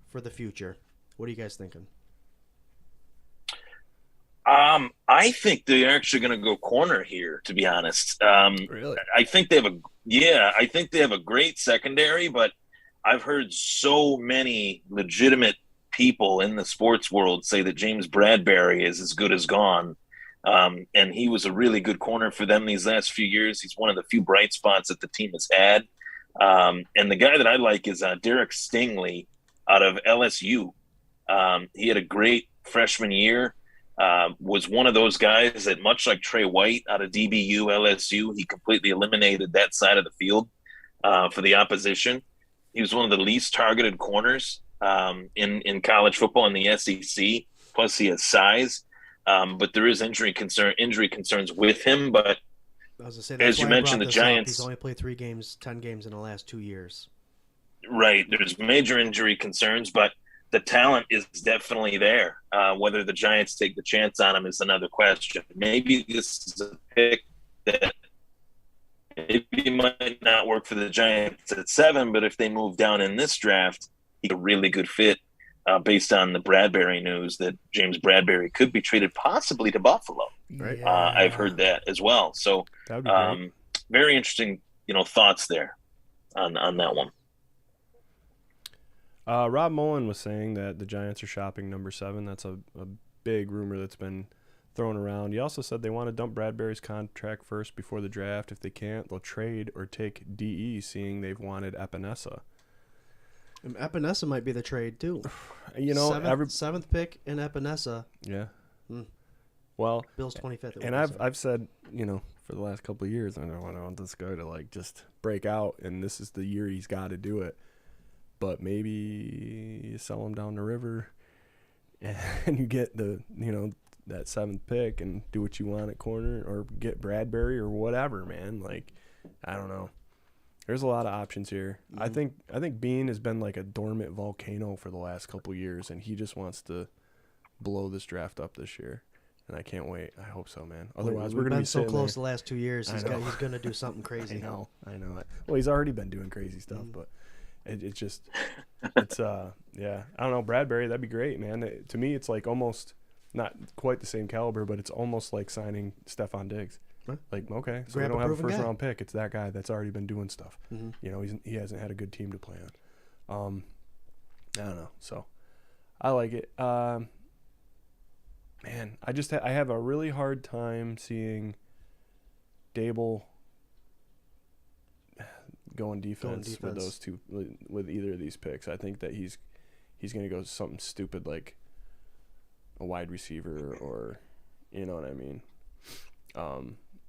Speaker 2: for the future. What are you guys thinking?
Speaker 4: I think they're actually going to go corner here, to be honest.
Speaker 3: Really?
Speaker 4: I think they have a great secondary, but I've heard so many legitimate people in the sports world say that James Bradbury is as good as gone. And he was a really good corner for them these last few years. He's one of the few bright spots that the team has had. And the guy that I like is Derek Stingley out of LSU. He had a great freshman year. Was one of those guys that, much like Trey White out of DBU LSU, he completely eliminated that side of the field for the opposition. He was one of the least targeted corners in college football in the SEC. Plus, he has size, but there is injury concerns with him. But
Speaker 2: I was gonna say,
Speaker 4: as you mentioned, the Giants.
Speaker 2: He's only played 10 games in the last 2 years.
Speaker 4: Right, there's major injury concerns, but the talent is definitely there. Whether the Giants take the chance on him is another question. Maybe this is a pick that maybe might not work for the Giants at 7, but if they move down in this draft, he's a really good fit based on the Bradbury news that James Bradbury could be traded possibly to Buffalo.
Speaker 2: Right.
Speaker 3: Yeah.
Speaker 4: I've heard that as well. So
Speaker 3: That would be great.
Speaker 4: very interesting, thoughts there on that one.
Speaker 3: Rob Mullen was saying that the Giants are shopping number 7. That's a big rumor that's been thrown around. He also said they want to dump Bradbury's contract first before the draft. If they can't, they'll trade or take DE, seeing they've wanted Epinesa.
Speaker 2: And Epinesa might be the trade too.
Speaker 3: Seventh
Speaker 2: 7th pick in Epinesa.
Speaker 3: Yeah.
Speaker 2: Hmm.
Speaker 3: Well,
Speaker 2: Bill's 25th.
Speaker 3: and I've said, for the last couple of years, I want this guy to just break out, and this is the year he's got to do it. But maybe you sell him down the river, and you get that 7th pick and do what you want at corner, or get Bradbury or whatever, man. I don't know. There's a lot of options here. Mm-hmm. I think Bean has been like a dormant volcano for the last couple of years, and he just wants to blow this draft up this year. And I can't wait. I hope so, man. Otherwise, we're gonna be
Speaker 2: so close
Speaker 3: there.
Speaker 2: the last 2 years. He's gonna do something crazy.
Speaker 3: I know it. Well, he's already been doing crazy stuff, but it's yeah. I don't know, Bradbury. That'd be great, man. To me, it's like almost not quite the same caliber, but it's almost like signing Stephon Diggs.
Speaker 2: Huh?
Speaker 3: Okay, so
Speaker 2: Grab
Speaker 3: we don't
Speaker 2: a
Speaker 3: have a
Speaker 2: proven
Speaker 3: first-round pick. It's that guy that's already been doing stuff.
Speaker 2: Mm-hmm.
Speaker 3: He hasn't had a good team to play on. I don't know. So I like it. Man, I have a really hard time seeing Dable going defense with those two, with either of these picks. I think that he's going to go something stupid like a wide receiver, or you know what I mean.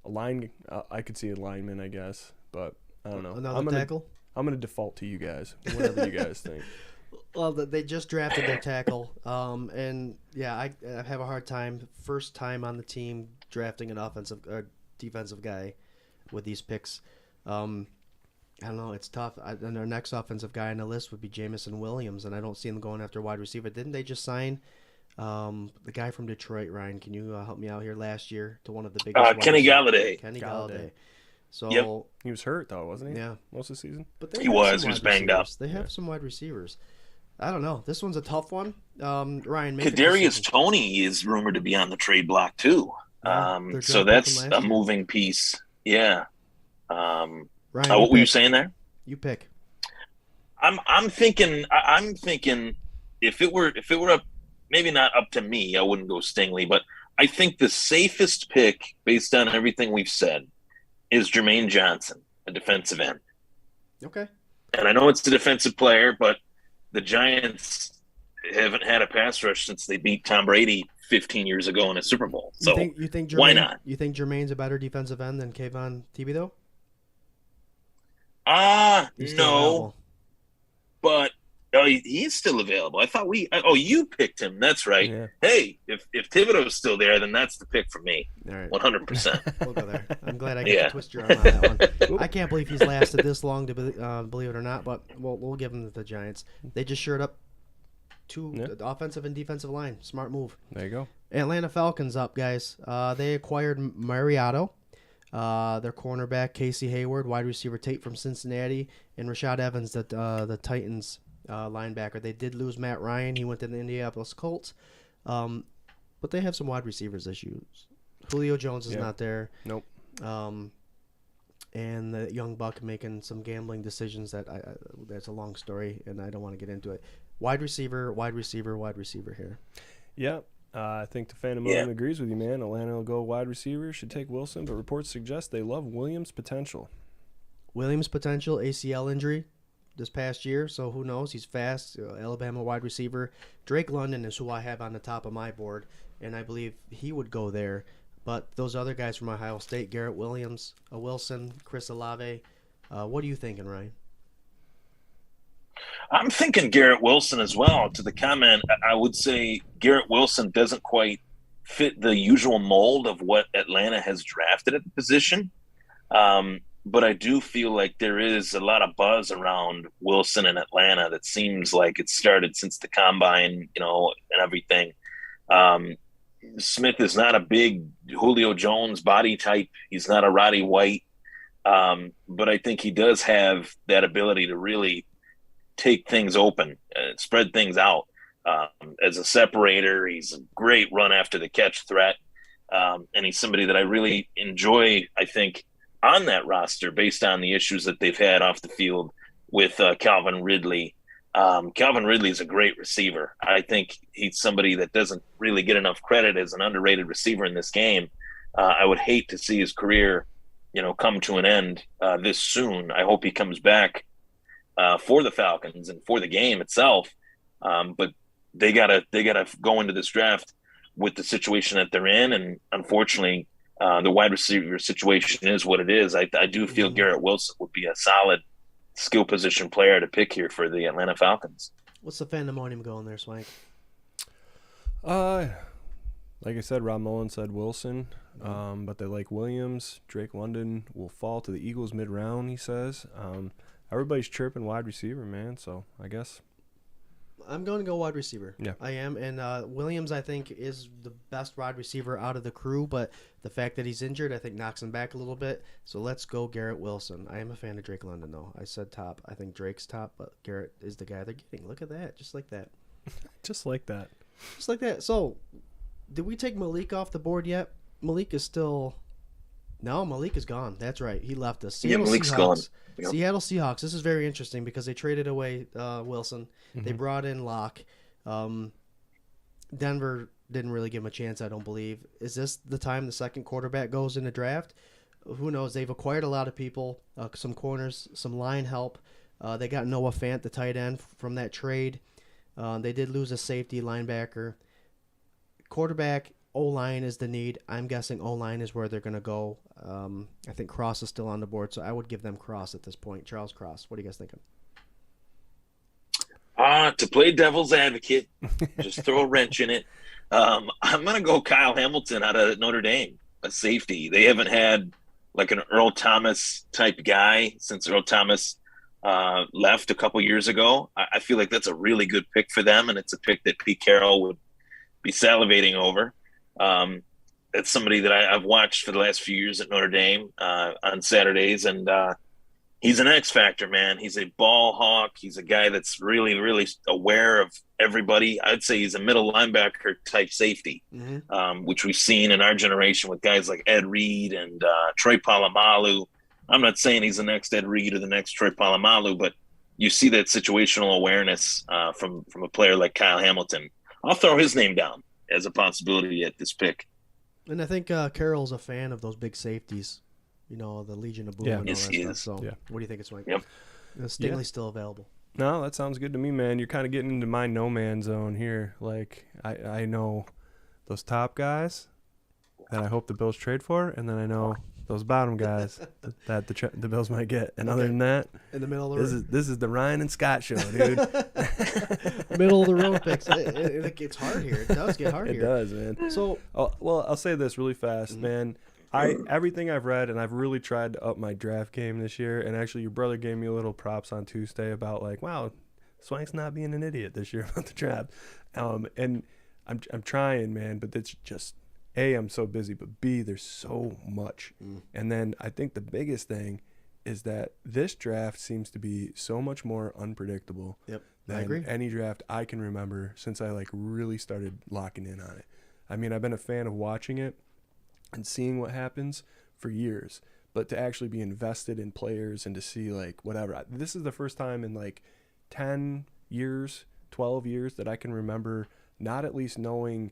Speaker 3: A line, I could see a lineman, I guess, but I don't know.
Speaker 2: Another tackle?
Speaker 3: I'm going to default to you guys, whatever you guys think.
Speaker 2: Well, they just drafted their tackle, and yeah, I have a hard time. First time on the team drafting an offensive or defensive guy with these picks. I don't know. It's tough. And our next offensive guy on the list would be Jamison Williams, and I don't see them going after wide receiver. Didn't they just sign the guy from Detroit? Ryan, can you help me out here? Last year to one of the biggest.
Speaker 4: Kenny Galladay.
Speaker 2: Kenny Galladay. So
Speaker 4: yep.
Speaker 3: He was hurt though, wasn't he?
Speaker 2: Yeah,
Speaker 3: most of the season.
Speaker 2: But
Speaker 4: he was banged up.
Speaker 2: They have some wide receivers. I don't know. This one's a tough one. Ryan,
Speaker 4: Kadarius Toney is rumored to be on the trade block too. So that's a moving piece. Yeah.
Speaker 2: Ryan,
Speaker 4: what were you saying there?
Speaker 2: You pick.
Speaker 4: I'm thinking if it were up, maybe not up to me, I wouldn't go Stingley, but I think the safest pick based on everything we've said is Jermaine Johnson, a defensive end.
Speaker 2: Okay.
Speaker 4: And I know it's a defensive player, but the Giants haven't had a pass rush since they beat Tom Brady 15 years ago in a Super Bowl. So
Speaker 2: you think Jermaine,
Speaker 4: why not?
Speaker 2: You think Jermaine's a better defensive end than Kayvon Thibodeau?
Speaker 4: No. But he's still available. I thought you picked him. That's right.
Speaker 3: Yeah.
Speaker 4: Hey, if Thibodeau's still there, then that's the pick for me.
Speaker 2: All right.
Speaker 4: 100%.
Speaker 2: We'll go there. I'm glad I get to twist your arm on that one. I can't believe he's lasted this long, to believe it or not, but we'll give him to the Giants. They just shored up two offensive and defensive line. Smart move.
Speaker 3: There you go.
Speaker 2: Atlanta Falcons up, guys. They acquired Mariotto, their cornerback, Casey Hayward, wide receiver Tate from Cincinnati, and Rashad Evans, the Titans linebacker. They did lose Matt Ryan. He went to the Indianapolis Colts. But they have some wide receivers issues. Julio Jones is not there.
Speaker 3: Nope.
Speaker 2: And the young buck making some gambling decisions that's a long story, and I don't want to get into it. Wide receiver here.
Speaker 3: Yeah. I think the Phantom William agrees with you, man. Atlanta will go wide receiver. Should take Wilson, but reports suggest they love Williams' potential.
Speaker 2: Williams' potential, ACL injury this past year, so who knows? He's fast. Alabama wide receiver. Drake London is who I have on the top of my board, and I believe he would go there. But those other guys from Ohio State, Garrett Williams, Wilson, Chris Olave, what are you thinking, Ryan?
Speaker 4: I'm thinking Garrett Wilson as well. To the comment, I would say Garrett Wilson doesn't quite fit the usual mold of what Atlanta has drafted at the position. But I do feel like there is a lot of buzz around Wilson in Atlanta that seems like it started since the combine, and everything. Smith is not a big Julio Jones body type. He's not a Roddy White. But I think he does have that ability to really take things open, spread things out. As a separator, he's a great run after the catch threat. And he's somebody that I really enjoy, I think, on that roster based on the issues that they've had off the field with Calvin Ridley. Calvin Ridley is a great receiver. I think he's somebody that doesn't really get enough credit as an underrated receiver in this game. I would hate to see his career, come to an end this soon. I hope he comes back for the Falcons and for the game itself. But they gotta go into this draft with the situation that they're in, and unfortunately, the wide receiver situation is what it is. I do feel Garrett Wilson would be a solid skill position player to pick here for the Atlanta Falcons.
Speaker 2: What's the pandemonium going there, Swank?
Speaker 3: Like I said, Rob Mullen said Wilson, but they like Williams. Drake London will fall to the Eagles mid-round, he says. Everybody's chirping wide receiver, man, so I guess.
Speaker 2: I'm going to go wide receiver.
Speaker 3: Yeah.
Speaker 2: I am, and Williams, I think, is the best wide receiver out of the crew, but the fact that he's injured, I think, knocks him back a little bit. So let's go Garrett Wilson. I am a fan of Drake London, though. I said top. I think Drake's top, but Garrett is the guy they're getting. Look at that. Just like that.
Speaker 3: Just like that.
Speaker 2: Just like that. So, did we take Malik off the board yet? Malik is still... No, Malik is gone. That's right. He left us. Seattle
Speaker 4: Malik's
Speaker 2: Seahawks.
Speaker 4: gone. Yep.
Speaker 2: Seattle Seahawks. This is very interesting because they traded away Wilson. They brought in Locke. Denver didn't really give him a chance, I don't believe. Is this the time the second quarterback goes in the draft? Who knows? They've acquired a lot of people, some corners, some line help. They got Noah Fant, the tight end, from that trade. They did lose a safety linebacker. Quarterback, O-line is the need. I'm guessing O-line is where they're going to go. I think Cross is still on the board, so I would give them Cross at this point. Charles Cross. What are you guys thinking?
Speaker 4: To play devil's advocate, just throw a wrench in it. I'm going to go Kyle Hamilton out of Notre Dame, a safety. They haven't had like an Earl Thomas type guy since Earl Thomas left a couple years ago. I feel like that's a really good pick for them, and it's a pick that Pete Carroll would be salivating over. That's somebody that I've watched for the last few years at Notre Dame on Saturdays, and he's an X factor, man. He's a ball hawk. He's a guy that's really, really aware of everybody. I'd say he's a middle linebacker type safety, which we've seen in our generation with guys like Ed Reed and Troy Polamalu. I'm not saying he's the next Ed Reed or the next Troy Polamalu, but you see that situational awareness from a player like Kyle Hamilton. I'll throw his name down as a possibility at this pick.
Speaker 2: And I think Carroll's a fan of those big safeties. You know, the Legion of Boom and all
Speaker 4: Yes,
Speaker 2: that
Speaker 4: he
Speaker 2: stuff.
Speaker 4: is.
Speaker 2: So,
Speaker 3: Yeah.
Speaker 2: what do you think it's like?
Speaker 4: Yep.
Speaker 2: Stingley's still available.
Speaker 3: No, that sounds good to me, man. You're kind of getting into my no man zone here. Like, I know those top guys that I hope the Bills trade for, and then I know those bottom guys that the Bills might get. And other than that,
Speaker 2: In the middle of the road.
Speaker 3: this is the Ryan and Scott show, dude.
Speaker 2: Middle of the road picks. It gets hard here. It does get hard
Speaker 3: It
Speaker 2: here.
Speaker 3: does, man.
Speaker 2: So,
Speaker 3: Well, I'll say this really fast, man. Everything I've read, and I've really tried to up my draft game this year. And actually, your brother gave me a little props on Tuesday about like, wow, Swank's not being an idiot this year about the draft. And I'm trying, man, but it's just, A, I'm so busy, but B, there's so much. And then I think the biggest thing is that this draft seems to be so much more unpredictable than any draft I can remember since I like really started locking in on it. I mean, I've been a fan of watching it and seeing what happens for years, but to actually be invested in players and to see like whatever, this is the first time in like 10 years, 12 years that I can remember not at least knowing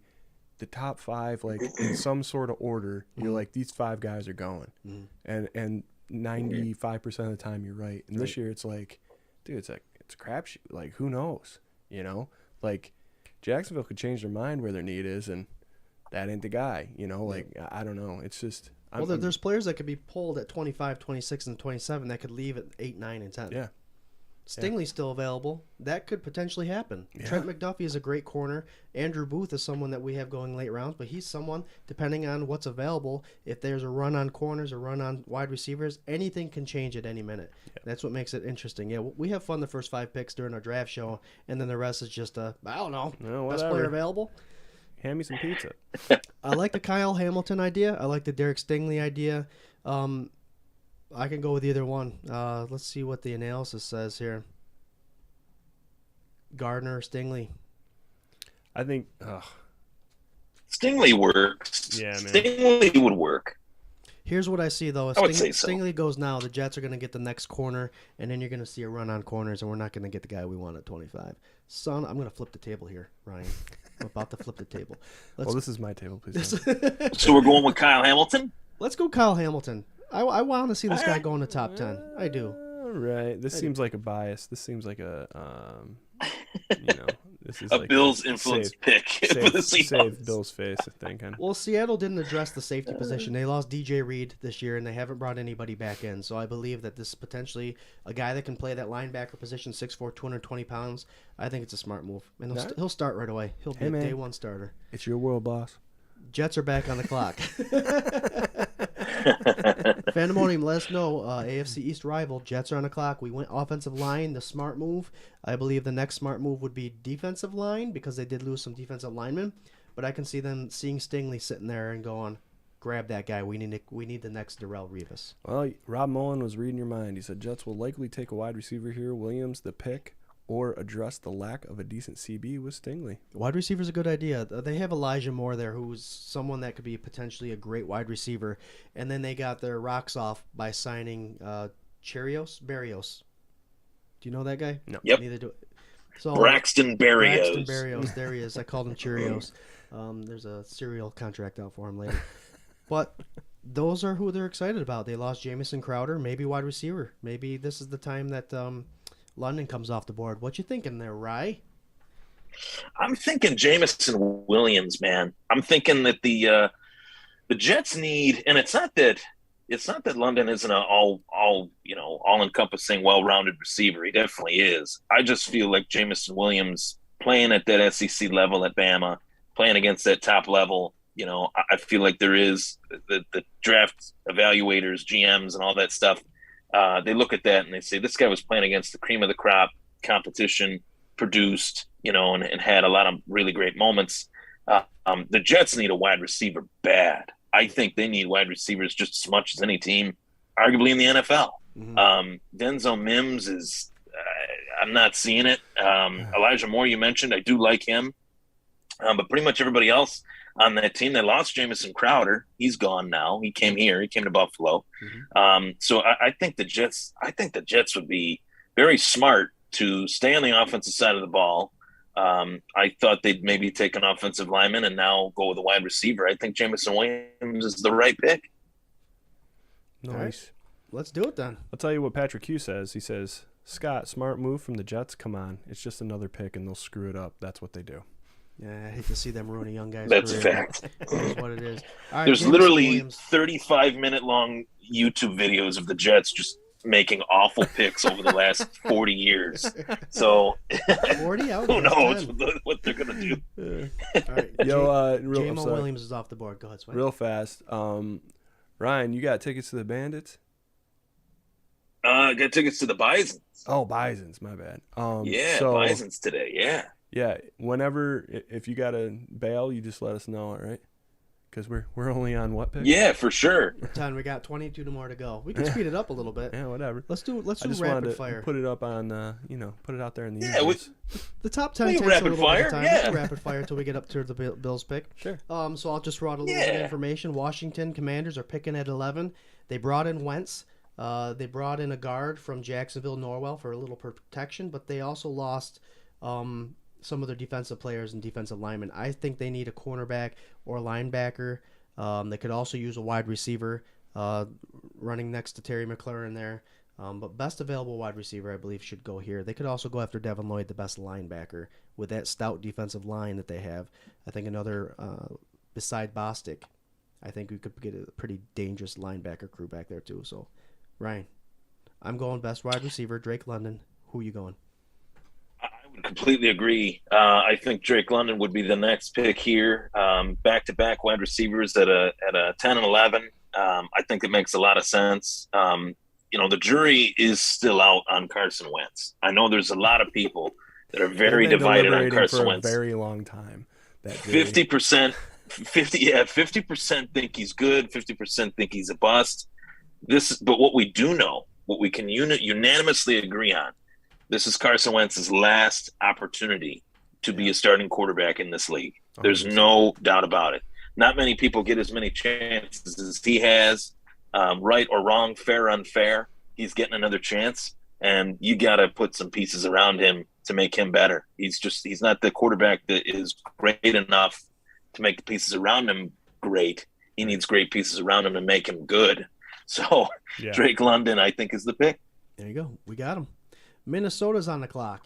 Speaker 3: the top 5 like in some sort of order. You're like, these 5 guys are going, and 95% of the time you're right. And this year it's like, dude, it's a crapshoot. Like, who knows? You know, like Jacksonville could change their mind where their need is, and that ain't the guy. You know, like I don't know. It's just
Speaker 2: there's players that could be pulled at 25, 26, and 27 that could leave at 8, 9, and 10.
Speaker 3: Yeah.
Speaker 2: Stingley's still available. That could potentially happen. Yeah. Trent McDuffie is a great corner. Andrew Booth is someone that we have going late rounds, but he's someone, depending on what's available, if there's a run on corners or run on wide receivers, anything can change at any minute. Yeah. That's what makes it interesting. Yeah, we have fun the first 5 picks during our draft show, and then the rest is just I don't know, best player available.
Speaker 3: Hand me some pizza.
Speaker 2: I like the Kyle Hamilton idea. I like the Derek Stingley idea. I can go with either one. Let's see what the analysis says here. Gardner, Stingley.
Speaker 3: I think
Speaker 4: Stingley works.
Speaker 3: Yeah, man.
Speaker 4: Stingley would work.
Speaker 2: Here's what I see, though. If
Speaker 4: I would say so.
Speaker 2: Stingley goes now, the Jets are going to get the next corner, and then you're going to see a run on corners, and we're not going to get the guy we want at 25. Son, I'm going to flip the table here, Ryan. I'm about to flip the table.
Speaker 3: This is my table, please.
Speaker 4: So we're going with Kyle Hamilton?
Speaker 2: Let's go Kyle Hamilton. I want to see this guy go in the top 10. I do.
Speaker 3: All right. This seems like a bias. This seems like a, this is
Speaker 4: a
Speaker 3: like
Speaker 4: Bills influence pick for the Seahawks.
Speaker 3: Save Bills' face, I think.
Speaker 2: Well, Seattle didn't address the safety position. They lost DJ Reed this year, and they haven't brought anybody back in. So I believe that this is potentially a guy that can play that linebacker position, 6'4", 220 pounds. I think it's a smart move. And he'll start right away. He'll be a day one starter.
Speaker 3: It's your world, boss.
Speaker 2: Jets are back on the clock. Fandemonium, let us know. AFC East rival, Jets are on the clock. We went offensive line, the smart move. I believe the next smart move would be defensive line because they did lose some defensive linemen. But I can see them seeing Stingley sitting there and going, grab that guy. We need the next Darrelle Revis.
Speaker 3: Well, Rob Mullen was reading your mind. He said Jets will likely take a wide receiver here, Williams, the pick, or address the lack of a decent CB with Stingley.
Speaker 2: Wide receiver's a good idea. They have Elijah Moore there, who's someone that could be potentially a great wide receiver. And then they got their rocks off by signing Barrios. Do you know that guy?
Speaker 3: No.
Speaker 4: Yep.
Speaker 2: Neither do. So
Speaker 4: Braxton Berrios.
Speaker 2: Braxton Berrios. There he is. I called him Cheerios. There's a cereal contract out for him later. But those are who they're excited about. They lost Jamison Crowder, maybe wide receiver. Maybe this is the time that London comes off the board. What you thinking there, Rye?
Speaker 4: I'm thinking Jameson Williams, man. I'm thinking that the Jets need, and it's not that London isn't an all-encompassing, well-rounded receiver. He definitely is. I just feel like Jameson Williams playing at that SEC level at Bama, playing against that top level. I feel like there is the draft evaluators, GMs, and all that stuff. They look at that and they say, this guy was playing against the cream of the crop competition, produced, and had a lot of really great moments. The Jets need a wide receiver bad. I think they need wide receivers just as much as any team, arguably in the NFL. Mm-hmm. Denzel Mims is I'm not seeing it. Elijah Moore, you mentioned, I do like him. But pretty much everybody else on that team, they lost Jamison Crowder. He's gone now. He came here. He came to Buffalo. Mm-hmm. So I think the Jets would be very smart to stay on the offensive side of the ball. I thought they'd maybe take an offensive lineman and now go with a wide receiver. I think Jameson Williams is the right pick.
Speaker 3: Nice.
Speaker 2: Right. Let's do it then.
Speaker 3: I'll tell you what Patrick Hughes says. He says, Scott, smart move from the Jets. Come on. It's just another pick, and they'll screw it up. That's what they do.
Speaker 2: Yeah, I hate to see them ruin a young guy's
Speaker 4: That's
Speaker 2: career.
Speaker 4: a fact.
Speaker 2: It is what it is. All right,
Speaker 4: There's
Speaker 2: Jameson
Speaker 4: literally
Speaker 2: Williams.
Speaker 4: 35-minute long YouTube videos of the Jets just making awful picks over the last 40 years. So
Speaker 2: 40?
Speaker 4: who knows what they're going to
Speaker 2: do. All right, J-Mo Williams is off the board. Go ahead, Swank.
Speaker 3: Real fast. Ryan, you got tickets to the Bandits?
Speaker 4: I got tickets to the Bisons.
Speaker 3: Oh, Bisons, my bad.
Speaker 4: Yeah,
Speaker 3: so,
Speaker 4: Bisons today. Yeah.
Speaker 3: Yeah, whenever if you gotta bail, you just let us know, all right? Because we're only on what pick?
Speaker 4: Yeah, for sure.
Speaker 2: 10. We got 22 more to go. We can speed it up a little bit.
Speaker 3: Yeah, whatever.
Speaker 2: Let's do
Speaker 3: I just
Speaker 2: rapid
Speaker 3: wanted to
Speaker 2: fire.
Speaker 3: put it up on, put it out there in the
Speaker 4: Yeah,
Speaker 3: universe.
Speaker 2: The top 10
Speaker 4: We
Speaker 2: takes
Speaker 4: can
Speaker 2: a
Speaker 4: rapid
Speaker 2: little bit
Speaker 4: fire,
Speaker 2: of time.
Speaker 4: yeah.
Speaker 2: Let's do rapid fire until we get up to the Bills pick.
Speaker 3: Sure.
Speaker 2: So I'll just throw out a little bit of information. Washington Commanders are picking at 11. They brought in Wentz. They brought in a guard from Jacksonville, Norwell, for a little protection, but they also lost some of their defensive players and defensive linemen. I think they need a cornerback or linebacker. They could also use a wide receiver running next to Terry McLaurin there. But best available wide receiver, I believe, should go here. They could also go after Devin Lloyd, the best linebacker, with that stout defensive line that they have. I think another, beside Bostic, I think we could get a pretty dangerous linebacker crew back there too. So, Ryan, I'm going best wide receiver, Drake London. Who you going?
Speaker 4: I would completely agree. I think Drake London would be the next pick here. Back-to-back wide receivers at a 10 and 11. I think it makes a lot of sense. The jury is still out on Carson Wentz. I know there's a lot of people that are very divided on Carson Wentz.
Speaker 3: For a very long time.
Speaker 4: 50% think he's good. 50% think he's a bust. But what we do know, what we can unanimously agree on, this is Carson Wentz's last opportunity to be a starting quarterback in this league. There's no doubt about it. Not many people get as many chances as he has. Right or wrong, fair or unfair, he's getting another chance, and you got to put some pieces around him to make him better. He's not the quarterback that is great enough to make the pieces around him great. He needs great pieces around him to make him good. So Drake London, I think, is the pick.
Speaker 2: There you go. We got him. Minnesota's on the clock.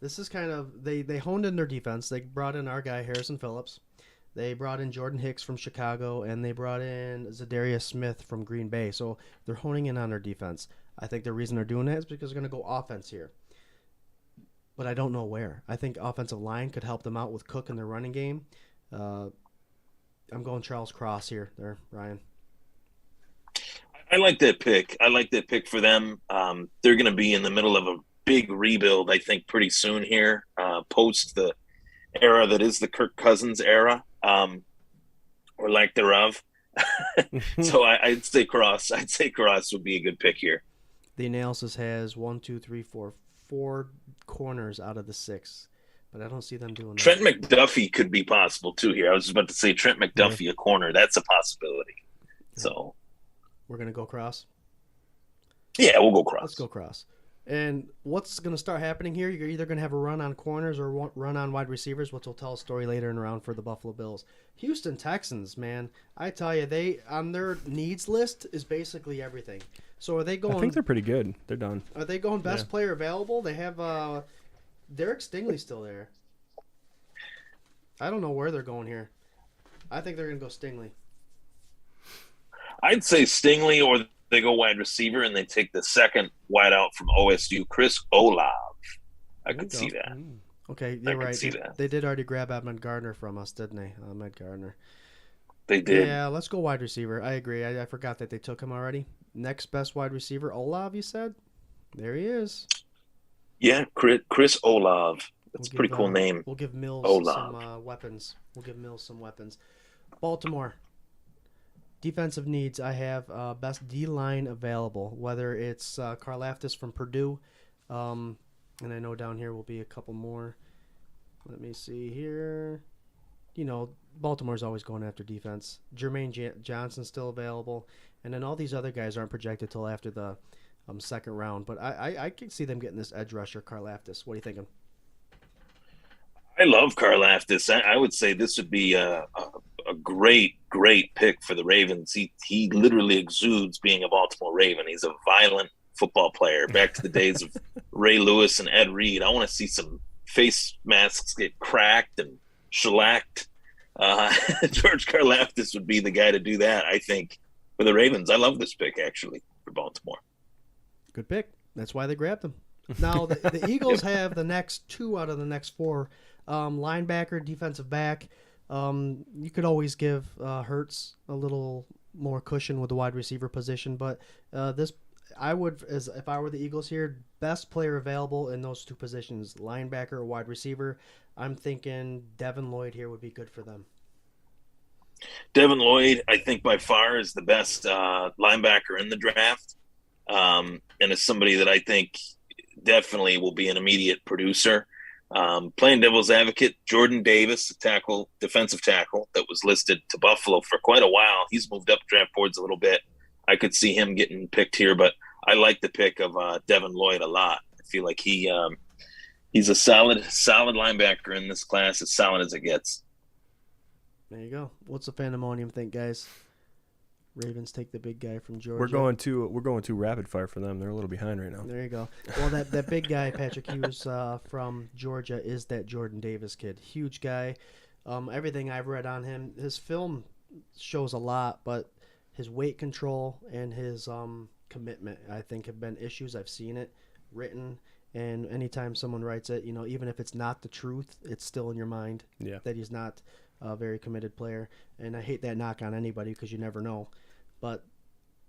Speaker 2: This is kind of they honed in their defense. They brought in our guy Harrison Phillips. They brought in Jordan Hicks from Chicago, and they brought in Zadarius Smith from Green Bay. So they're honing in on their defense. I think the reason they're doing that is because they're going to go offense here. But I don't know where. I think offensive line could help them out with Cook in their running game. I'm going Charles Cross here, there, Ryan.
Speaker 4: I like that pick. I like that pick for them. They're going to be in the middle of a big rebuild, I think, pretty soon here, post the era that is the Kirk Cousins era, or lack thereof. So I'd say Cross. I'd say Cross would be a good pick here.
Speaker 2: The analysis has 4 corners out of the 6, but I don't see them doing that.
Speaker 4: Trent McDuffie could be possible too here. I was about to say Trent McDuffie, a corner. That's a possibility. So
Speaker 2: we're going to go Cross?
Speaker 4: Yeah, we'll go Cross.
Speaker 2: Let's go Cross. And what's going to start happening here? You're either going to have a run on corners or run on wide receivers, which will tell a story later in the round for the Buffalo Bills. Houston Texans, man, I tell you, they on their needs list is basically everything. So are they going?
Speaker 3: I think they're pretty good. They're done.
Speaker 2: Are they going best player available? They have Derek Stingley still there. I don't know where they're going here. I think they're going to go Stingley.
Speaker 4: I'd say Stingley, or they go wide receiver and they take the second wideout from OSU, Chris Olave. I could see that.
Speaker 2: Okay, you're right. They did already grab Ahmed Gardner from us, didn't they? Ahmed Gardner.
Speaker 4: They did.
Speaker 2: Yeah, let's go wide receiver. I agree. I forgot that they took him already. Next best wide receiver, Olave, you said? There he is.
Speaker 4: Yeah, Chris Olave. That's a pretty cool name.
Speaker 2: We'll give Mills some weapons. Baltimore. Defensive needs, I have best D-line available, whether it's Karlaftis from Purdue, and I know down here will be a couple more. Let me see here. Baltimore's always going after defense. Jermaine Johnson's still available, and then all these other guys aren't projected till after the second round, but I can see them getting this edge rusher, Karlaftis. What are you thinking?
Speaker 4: I love Karlaftis. I would say this would be a great pick for the Ravens. He literally exudes being a Baltimore Raven. He's a violent football player. Back to the days of Ray Lewis and Ed Reed. I want to see some face masks get cracked and shellacked. George Karlaftis would be the guy to do that, I think, for the Ravens. I love this pick, actually, for Baltimore.
Speaker 2: Good pick. That's why they grabbed him. Now, the Eagles have the next 2 out of the next 4. Linebacker, defensive back. You could always give Hurts a little more cushion with the wide receiver position. But this, I would, as if I were the Eagles here, best player available in those two positions, linebacker or wide receiver. I'm thinking Devin Lloyd here would be good for them.
Speaker 4: Devin Lloyd, I think by far is the best linebacker in the draft, and is somebody that I think definitely will be an immediate producer. Playing devil's advocate, Jordan Davis, defensive tackle that was listed to Buffalo for quite a while. He's moved up draft boards a little bit. I could see him getting picked here, but I like the pick of Devin Lloyd a lot. I feel like he's a solid linebacker in this class, as solid as it gets.
Speaker 2: There you go. What's the Pandemonium think, guys? Ravens take the big guy from Georgia.
Speaker 3: We're going too rapid fire for them. They're a little behind right now.
Speaker 2: There you go. Well, that big guy, Patrick Hughes from Georgia, is that Jordan Davis kid. Huge guy. Everything I've read on him, his film shows a lot, but his weight control and his commitment, I think, have been issues. I've seen it written, and anytime someone writes it, even if it's not the truth, it's still in your mind that he's not a very committed player. And I hate that knock on anybody because you never know. But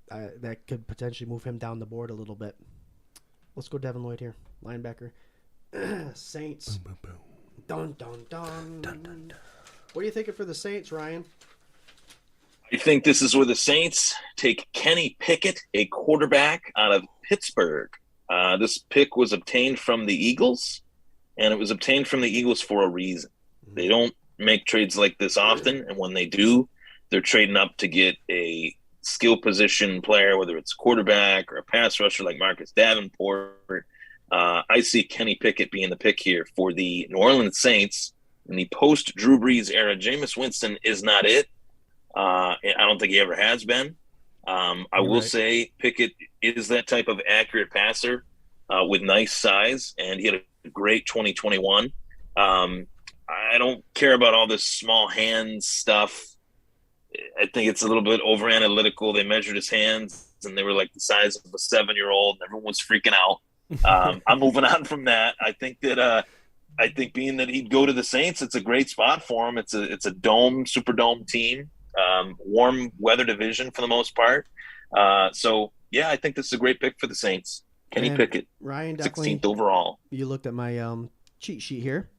Speaker 2: that could potentially move him down the board a little bit. Let's go Devin Lloyd here, linebacker. Saints.
Speaker 3: Boom, boom, boom.
Speaker 2: Dun, dun, dun. Dun, dun, dun. What are you thinking for the Saints, Ryan?
Speaker 4: I think this is where the Saints take Kenny Pickett, a quarterback out of Pittsburgh. This pick was obtained from the Eagles, and it was obtained from the Eagles for a reason. They don't make trades like this often, and when they do, they're trading up to get a skill position player, whether it's quarterback or a pass rusher like Marcus Davenport. I see Kenny Pickett being the pick here for the New Orleans Saints in the post-Drew Brees era. Jameis Winston is not it. I don't think he ever has been. I will say Pickett is that type of accurate passer with nice size, and he had a great 2021. I don't care about all this small hand stuff. I think it's a little bit over analytical. They measured his hands and they were like the size of a 7-year-old, and everyone was freaking out. I'm moving on from that. I think being that he'd go to the Saints, it's a great spot for him. It's a super dome team, warm weather division for the most part. So yeah, I think this is a great pick for the Saints. Kenny Pickett,
Speaker 2: Ryan, definitely
Speaker 4: 16th overall.
Speaker 2: You looked at my cheat sheet here.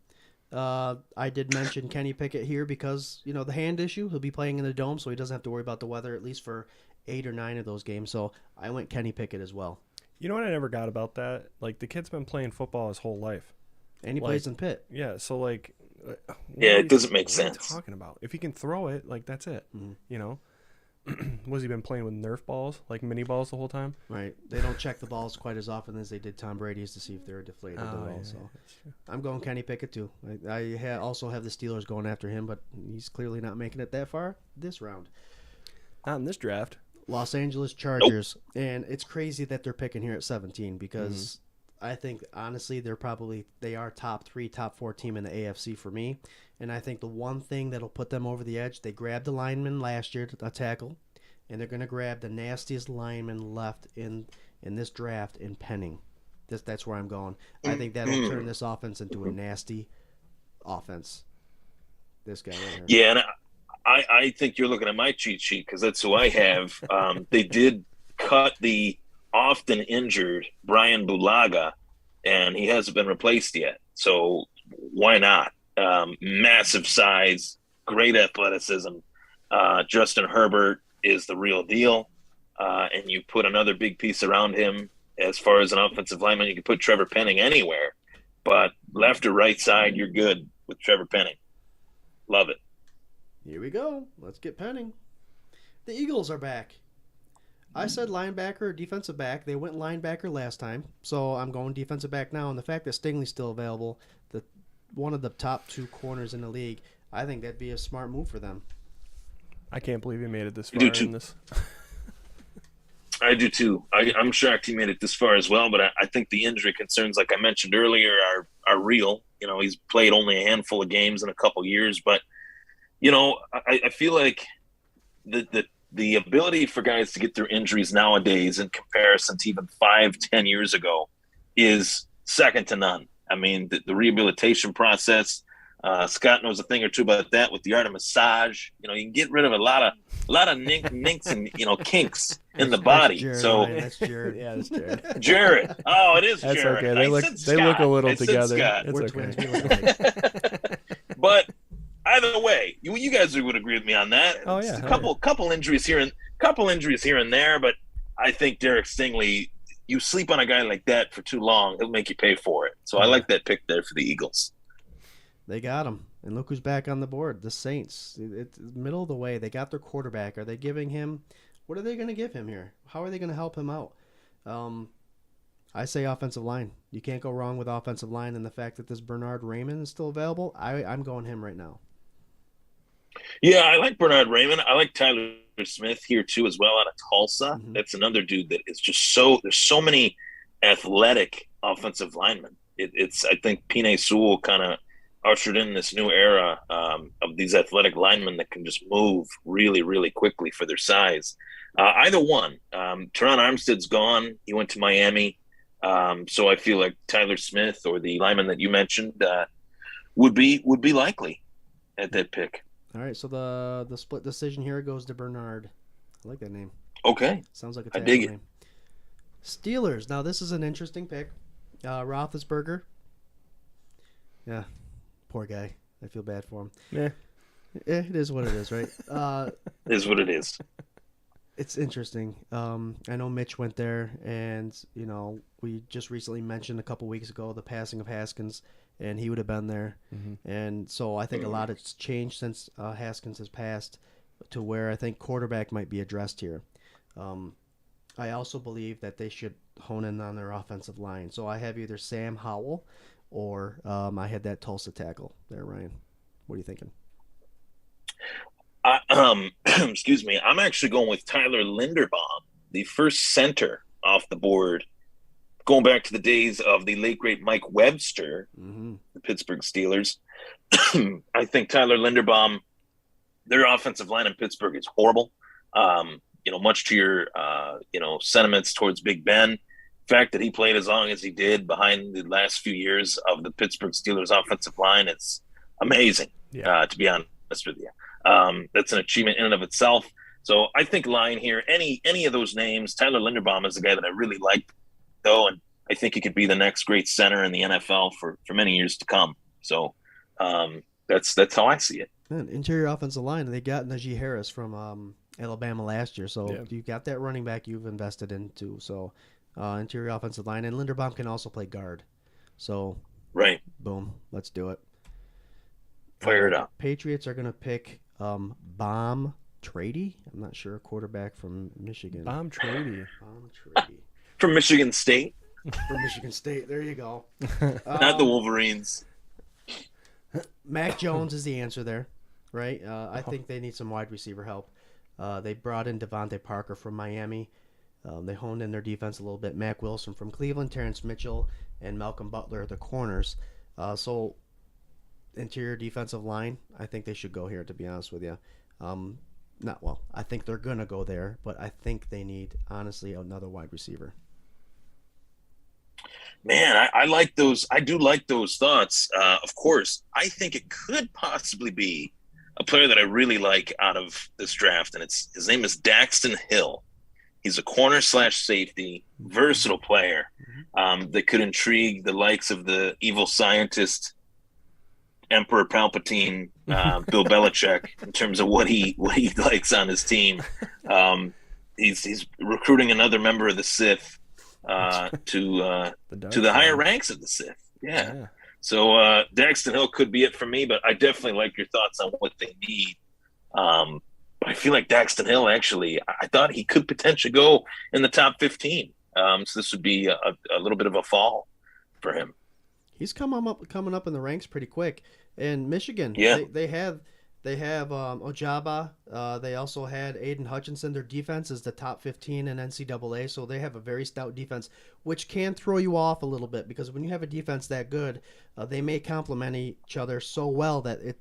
Speaker 2: I did mention Kenny Pickett here because, the hand issue. He'll be playing in the dome, so he doesn't have to worry about the weather, at least for 8 or 9 of those games. So I went Kenny Pickett as well.
Speaker 3: You know what I never got about that? Like, the kid's been playing football his whole life.
Speaker 2: And he plays in Pitt.
Speaker 3: Yeah, so,
Speaker 4: it doesn't make sense.
Speaker 3: What are you talking about? If he can throw it, that's it.
Speaker 2: Mm-hmm.
Speaker 3: Was he been playing with Nerf balls, like mini balls the whole time?
Speaker 2: Right. They don't check the balls quite as often as they did Tom Brady's to see if they're deflated at all. So I'm going Kenny Pickett too. I also have the Steelers going after him, but he's clearly not making it that far this round.
Speaker 3: Not in this draft.
Speaker 2: Los Angeles Chargers. Nope. And it's crazy that they're picking here at 17 because I think, honestly, they are top 3, top 4 team in the AFC for me. And I think the one thing that'll put them over the edge, they grabbed the lineman last year, a tackle, and they're going to grab the nastiest lineman left in this draft in Penning. That's where I'm going. I think that'll turn this offense into a nasty offense. This guy right here.
Speaker 4: Yeah, and I think you're looking at my cheat sheet because that's who I have. They did cut the often injured Brian Bulaga, and he hasn't been replaced yet. So why not? Massive size, great athleticism. Justin Herbert is the real deal. And you put another big piece around him as far as an offensive lineman. You can put Trevor Penning anywhere, but left or right side, you're good with Trevor Penning. Love it.
Speaker 2: Here we go. Let's get Penning. The Eagles are back. I said linebacker or defensive back. They went linebacker last time, so I'm going defensive back now. And the fact that Stingley's still available, one of the top 2 corners in the league, I think that'd be a smart move for them.
Speaker 3: I can't believe he made it this far in this.
Speaker 4: I do too. I'm shocked he made it this far as well, but I think the injury concerns, like I mentioned earlier, are real. He's played only a handful of games in a couple years, but I feel like the ability for guys to get through injuries nowadays in comparison to even 5-10 years ago is second to none. I mean, the rehabilitation process, Scott knows a thing or two about that with the art of massage. You know, you can get rid of a lot of ninks and kinks in the body.
Speaker 2: Jared,
Speaker 4: So
Speaker 2: Ryan, that's Jared.
Speaker 3: Yeah, that's Jared.
Speaker 4: Jared, oh, it is
Speaker 3: That's
Speaker 4: Jared.
Speaker 3: okay. They look a little together. It's
Speaker 2: We're
Speaker 3: okay.
Speaker 2: twins. We look alike.
Speaker 4: But either way, you guys would agree with me on that.
Speaker 3: Oh, yeah.
Speaker 4: Just a couple injuries here and there, but I think Derek Stingley. You sleep on a guy like that for too long, he'll make you pay for it. So I like that pick there for the Eagles.
Speaker 2: They got him. And look who's back on the board. The Saints. It's middle of the way. They got their quarterback. Are they giving him – what are they going to give him here? How are they going to help him out? I say offensive line. You can't go wrong with offensive line, and the fact that this Bernard Raymond is still available, I'm going him right now.
Speaker 4: Yeah, I like Bernard Raymond. I like Tyler Smith here too as well out of Tulsa.
Speaker 2: Mm-hmm.
Speaker 4: That's another dude that is just so – there's so many athletic offensive linemen. It's I think Penei Sewell kind of – ushered in this new era of these athletic linemen that can just move really, really quickly for their size. Either one. Teron Armstead's gone. He went to Miami. So I feel like Tyler Smith or the lineman that you mentioned would be likely at that pick.
Speaker 2: All right, so the split decision here goes to Bernard. I like that name.
Speaker 4: Okay.
Speaker 2: Sounds like a
Speaker 4: I
Speaker 2: tackle
Speaker 4: dig it.
Speaker 2: name. Steelers. Now, this is an interesting pick. Roethlisberger. Yeah. Poor guy. I feel bad for him.
Speaker 3: Yeah.
Speaker 2: It is what it is, right?
Speaker 4: It is what it is.
Speaker 2: It's interesting. I know Mitch went there, and, we just recently mentioned a couple weeks ago the passing of Haskins, and he would have been there.
Speaker 3: Mm-hmm.
Speaker 2: And so I think a lot has changed since Haskins has passed to where I think quarterback might be addressed here. I also believe that they should hone in on their offensive line. So I have either Sam Howell or I had that Tulsa tackle there, Ryan. What are you thinking?
Speaker 4: Excuse me. I'm actually going with Tyler Linderbaum, the first center off the board, going back to the days of the late, great Mike Webster, the Pittsburgh Steelers. I think Tyler Linderbaum, their offensive line in Pittsburgh is horrible. Much to your, sentiments towards Big Ben. The fact that he played as long as he did behind the last few years of the Pittsburgh Steelers offensive line, it's amazing, to be honest with you. That's an achievement in and of itself. So I think lying here, any of those names, Tyler Linderbaum is a guy that I really like, though, and I think he could be the next great center in the NFL for many years to come. So that's how I see it.
Speaker 2: Man, interior offensive line, they got Najee Harris from Alabama last year. So you've got that running back you've invested into. So interior offensive line, and Linderbaum can also play guard. So
Speaker 4: right,
Speaker 2: boom, let's do it.
Speaker 4: Fire it up.
Speaker 2: Patriots are going to pick Bomb Trady. I'm not sure, quarterback from Michigan.
Speaker 3: Bomb Trady.
Speaker 4: From Michigan State.
Speaker 2: From Michigan State. There you go.
Speaker 4: Not the Wolverines.
Speaker 2: Mac Jones is the answer there, right? I think they need some wide receiver help. They brought in Devontae Parker from Miami. They honed in their defense a little bit. Mac Wilson from Cleveland, Terrence Mitchell, and Malcolm Butler, the corners. So interior defensive line, I think they should go here, to be honest with you. I think they're going to go there, but I think they need, honestly, another wide receiver.
Speaker 4: Man, I like those. I do like those thoughts. Of course, I think it could possibly be a player that I really like out of this draft, and his name is Daxton Hill. He's a corner/safety, versatile player that could intrigue the likes of the evil scientist, Emperor Palpatine, Bill Belichick, in terms of what he likes on his team. He's recruiting another member of the Sith to the higher ranks of the Sith. Yeah. So Daxton Hill could be it for me, but I definitely like your thoughts on what they need. But I feel like Daxton Hill, actually, I thought he could potentially go in the top 15. So this would be a little bit of a fall for him.
Speaker 2: He's coming up in the ranks pretty quick. And Michigan, they have Ojaba. They also had Aiden Hutchinson. Their defense is the top 15 in NCAA, so they have a very stout defense, which can throw you off a little bit because when you have a defense that good, they may complement each other so well that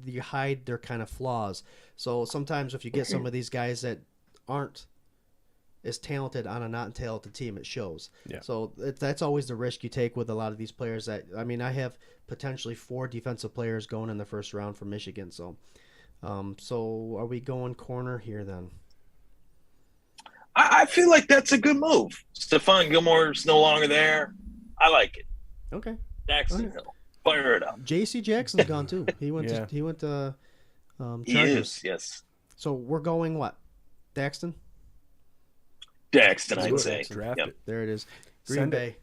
Speaker 2: you hide their kind of flaws. So sometimes if you get some of these guys that aren't is talented on a not talented team. It shows.
Speaker 3: Yeah.
Speaker 2: So that's always the risk you take with a lot of these players. I have potentially 4 defensive players going in the first round for Michigan. So, so are we going corner here then?
Speaker 4: I feel like that's a good move. Stephon Gilmore's no longer there. I like it.
Speaker 2: Okay.
Speaker 4: Daxton Hill. Fire it up.
Speaker 2: J.C. Jackson's gone too. He went to Chargers.
Speaker 4: He is, yes.
Speaker 2: So we're going what? Daxton?
Speaker 4: Daxton, I'd say.
Speaker 3: Draft
Speaker 4: Yep.
Speaker 3: it.
Speaker 2: There it is. Green
Speaker 3: Send
Speaker 2: Bay.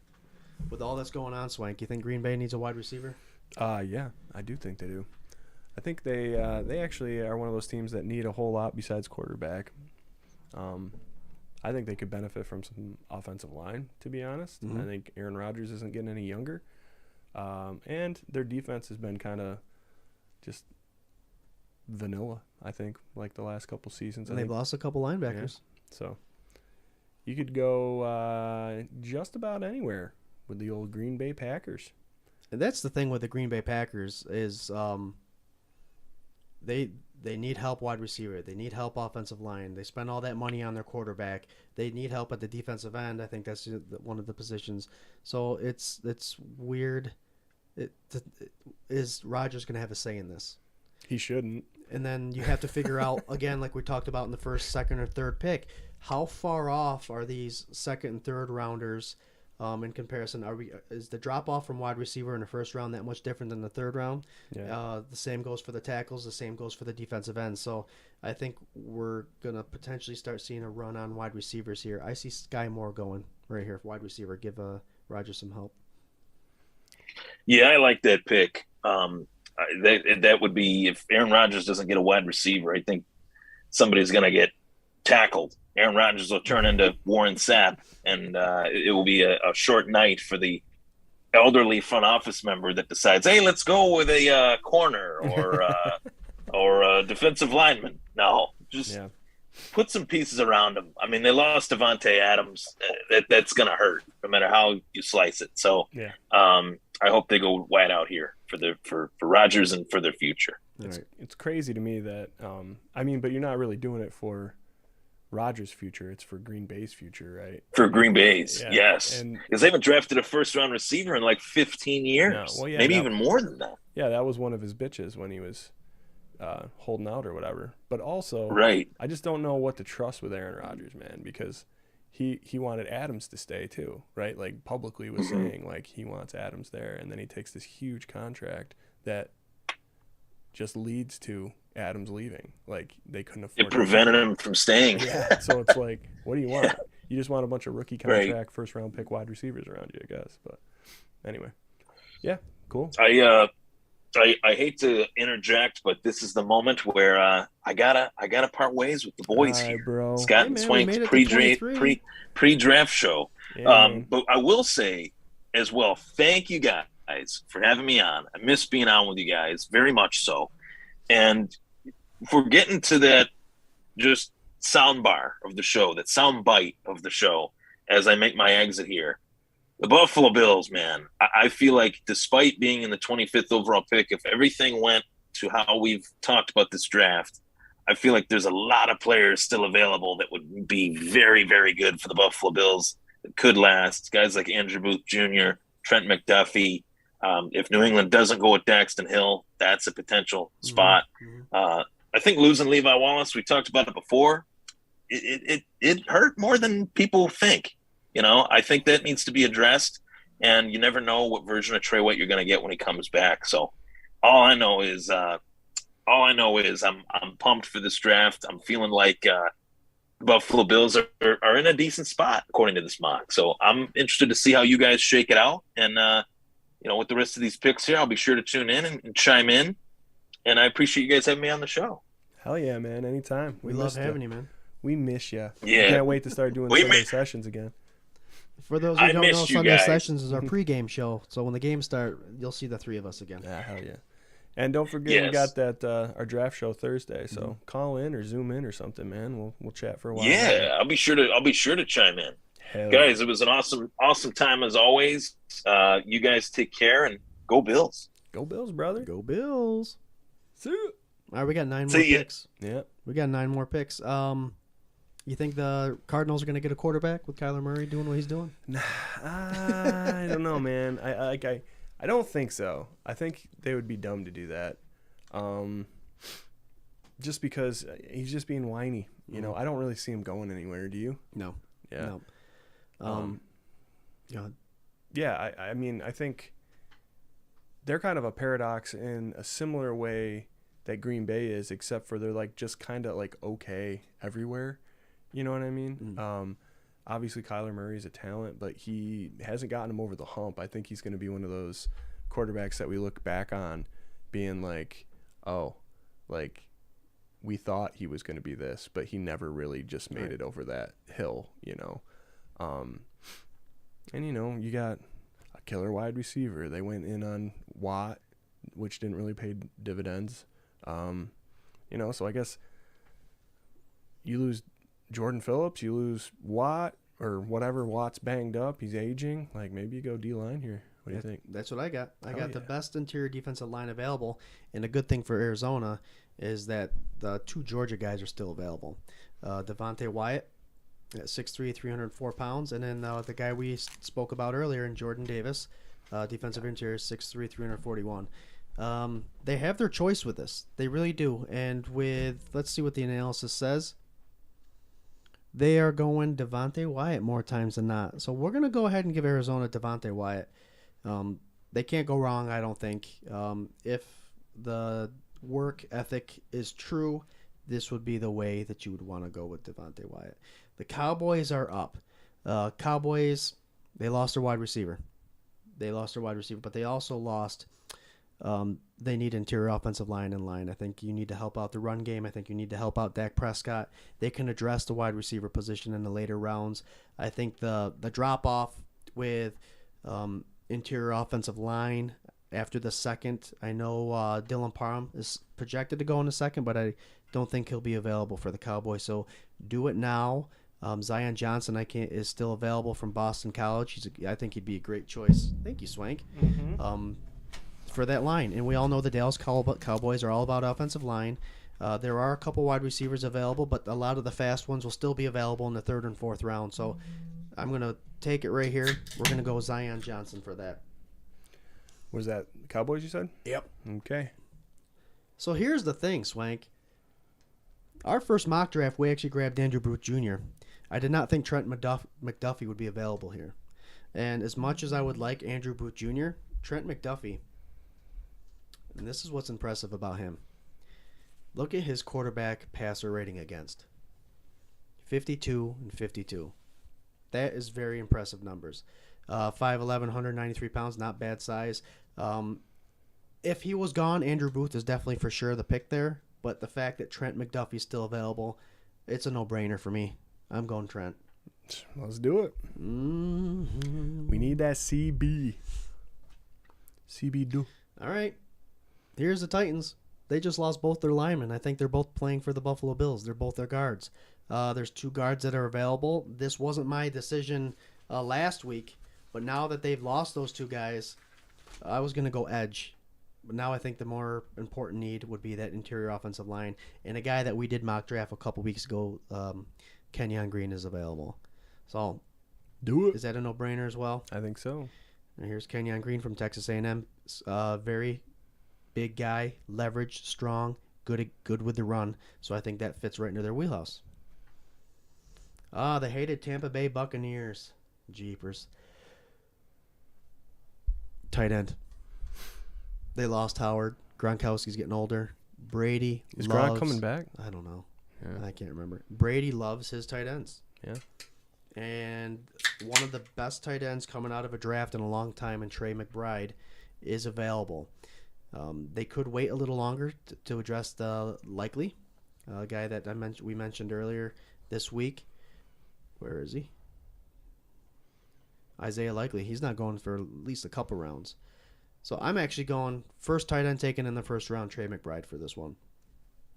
Speaker 2: With all that's going on, Swank, you think Green Bay needs a wide receiver?
Speaker 3: Yeah, I do think they do. I think they actually are one of those teams that need a whole lot besides quarterback. I think they could benefit from some offensive line, to be honest.
Speaker 2: Mm-hmm.
Speaker 3: I think Aaron Rodgers isn't getting any younger. And their defense has been kind of just vanilla, I think, like the last couple seasons.
Speaker 2: And they've lost a couple linebackers.
Speaker 3: Yeah. So you could go just about anywhere with the old Green Bay Packers.
Speaker 2: And that's the thing with the Green Bay Packers is they need help wide receiver. They need help offensive line. They spend all that money on their quarterback. They need help at the defensive end. I think that's one of the positions. So it's weird. Is Rodgers going to have a say in this?
Speaker 3: He shouldn't.
Speaker 2: And then you have to figure out, again, like we talked about in the first, second, or third pick, how far off are these second and third rounders in comparison? Is the drop off from wide receiver in the first round that much different than the third round?
Speaker 3: Yeah.
Speaker 2: The same goes for the tackles. The same goes for the defensive end. So I think we're going to potentially start seeing a run on wide receivers here. I see Sky Moore going right here for wide receiver. Give Rodgers some help.
Speaker 4: Yeah, I like that pick. That would be if Aaron Rodgers doesn't get a wide receiver, I think somebody's going to get tackled. Aaron Rodgers will turn into Warren Sapp, and it will be a short night for the elderly front office member that decides, hey, let's go with a corner or a defensive lineman. No, just put some pieces around him. I mean, they lost Devontae Adams. That's going to hurt no matter how you slice it. So I hope they go wide out here for Rodgers and for their future.
Speaker 3: It's crazy to me that but you're not really doing it for Rodgers' future. It's for Green Bay's future, right? For
Speaker 4: Green Bay's, yes. Because they haven't drafted a first-round receiver in like 15 years. No. Well, maybe even more than that.
Speaker 3: Yeah, that was one of his bitches when he was holding out or whatever. But also, I just don't know what to trust with Aaron Rodgers, man, because he wanted Adams to stay too, right? Like publicly was saying like he wants Adams there, and then he takes this huge contract that just leads to Adams leaving. Like they couldn't afford
Speaker 4: it. Prevented him from staying.
Speaker 3: Yeah. So it's like, what do you want? You just want a bunch of rookie contract, first round pick wide receivers around you, I guess. But anyway. Yeah, cool.
Speaker 4: I hate to interject, but this is the moment where I gotta part ways with the boys here.
Speaker 3: Bro.
Speaker 4: Scott and Swank's pre-draft show.
Speaker 3: Yeah,
Speaker 4: but I will say as well, thank you guys for having me on. I miss being on with you guys very much so. And if we're getting to that just sound bar of the show, that sound bite of the show as I make my exit here, the Buffalo Bills, man, I feel like despite being in the 25th overall pick, if everything went to how we've talked about this draft, I feel like there's a lot of players still available that would be very, very good for the Buffalo Bills that could last. Guys like Andrew Booth Jr., Trent McDuffie. If New England doesn't go with Daxton Hill, that's a potential spot. I think losing Levi Wallace, we talked about it before, it hurt more than people think. You know, I think that needs to be addressed, and you never know what version of Trey White you're going to get when he comes back. So all I know is I'm pumped for this draft. I'm feeling like the Buffalo Bills are in a decent spot according to this mock. So I'm interested to see how you guys shake it out. And, with the rest of these picks here, I'll be sure to tune in and chime in. And I appreciate you guys having me on the show.
Speaker 3: Hell yeah, man. Anytime.
Speaker 2: We love having you, man.
Speaker 3: We miss you.
Speaker 4: Yeah.
Speaker 3: Can't wait to start doing Sunday sessions again.
Speaker 2: For those who don't know, Sunday Sessions is our pregame show. So when the games start, you'll see the three of us again.
Speaker 3: Yeah, hell yeah. And don't forget, we got that our draft show Thursday. So call in or Zoom in or something, man. We'll chat for a while.
Speaker 4: Yeah, I'll be sure to chime in. Guys, it was an awesome time as always. You guys take care and go Bills.
Speaker 3: Go Bills, brother.
Speaker 2: Go Bills.
Speaker 3: See ya.
Speaker 2: All right, we got 9 more picks.
Speaker 3: Yeah.
Speaker 2: We got 9 more picks. You think the Cardinals are going to get a quarterback with Kyler Murray doing what he's doing?
Speaker 3: I don't know, man. I don't think so. I think they would be dumb to do that. Just because he's just being whiny. You know, I don't really see him going anywhere. Do you?
Speaker 2: No.
Speaker 3: Yeah.
Speaker 2: No.
Speaker 3: Yeah, I mean, I think they're kind of a paradox in a similar way that Green Bay is, except for they're like just kind of like okay everywhere. You know what I mean? Obviously, Kyler Murray is a talent, but he hasn't gotten him over the hump. I think he's going to be one of those quarterbacks that we look back on being like, oh, like we thought he was going to be this, but he never really just made it over that hill, you know. And, you know, you got a killer wide receiver. They went in on Watt, which didn't really pay dividends. You know, so I guess you lose Jordan Phillips, you lose Watt or whatever. Watt's banged up. He's aging. Like, maybe you go D-line here. What do you think?
Speaker 2: That's what I got. I got the best interior defensive line available. And a good thing for Arizona is that the 2 Georgia guys are still available. Devontae Wyatt at 6'3", 304 pounds. And then the guy we spoke about earlier, in Jordan Davis, defensive interior, 6'3", 341. They have their choice with this. They really do. And with, let's see what the analysis says. They are going Devontae Wyatt more times than not. So we're going to go ahead and give Arizona Devontae Wyatt. They can't go wrong, I don't think. If the work ethic is true, this would be the way that you would want to go with Devontae Wyatt. The Cowboys are up. Cowboys, they lost their wide receiver. But they also lost. They need interior offensive line in line. I think you need to help out the run game. I think you need to help out Dak Prescott. They can address the wide receiver position in the later rounds. I think the drop-off with interior offensive line after the second, I know Dylan Parham is projected to go in the second, but I don't think he'll be available for the Cowboys. So do it now. Zion Johnson is still available from Boston College. I think he'd be a great choice. Thank you, Swank. For that line. And we all know the Dallas Cowboys are all about offensive line. There are a couple wide receivers available, but a lot of the fast ones will still be available in the 3rd and 4th round. So I'm going to take it right here. We're going to go Zion Johnson for that.
Speaker 3: Was that Cowboys you said?
Speaker 2: Yep.
Speaker 3: Okay.
Speaker 2: So here's the thing, Swank. Our first mock draft, we actually grabbed Andrew Booth Jr. I did not think Trent McDuffie would be available here. And as much as I would like Andrew Booth Jr., Trent McDuffie, and this is what's impressive about him. Look at his quarterback passer rating against. 52 and 52. That is very impressive numbers. 5'11", 193 pounds, not bad size. If he was gone, Andrew Booth is definitely for sure the pick there. But the fact that Trent McDuffie's still available, it's a no-brainer for me. I'm going Trent.
Speaker 3: Let's do it. We need that CB. CB do.
Speaker 2: All right. Here's the Titans. They just lost both their linemen. I think they're both playing for the Buffalo Bills. They're both their guards. There's 2 guards that are available. This wasn't my decision last week, but now that they've lost those 2 guys, I was going to go edge. But now I think the more important need would be that interior offensive line. And a guy that we did mock draft a couple weeks ago, Kenyon Green, is available. So
Speaker 3: do it.
Speaker 2: Is that a no-brainer as well?
Speaker 3: I think so.
Speaker 2: And here's Kenyon Green from Texas A&M. Very big guy, leverage, strong, good with the run. So I think that fits right into their wheelhouse. The hated Tampa Bay Buccaneers. Jeepers. Tight end. They lost Howard. Gronkowski's getting older. Brady
Speaker 3: Is
Speaker 2: loves...
Speaker 3: Gronk coming back?
Speaker 2: I don't know.
Speaker 3: Yeah.
Speaker 2: I can't remember. Brady loves his tight ends.
Speaker 3: Yeah.
Speaker 2: And one of the best tight ends coming out of a draft in a long time, and Trey McBride, is available. They could wait a little longer to address the Likely, guy that we mentioned earlier this week. Where is he? Isaiah Likely. He's not going for at least a couple rounds. So I'm actually going first tight end taken in the first round, Trey McBride, for this one.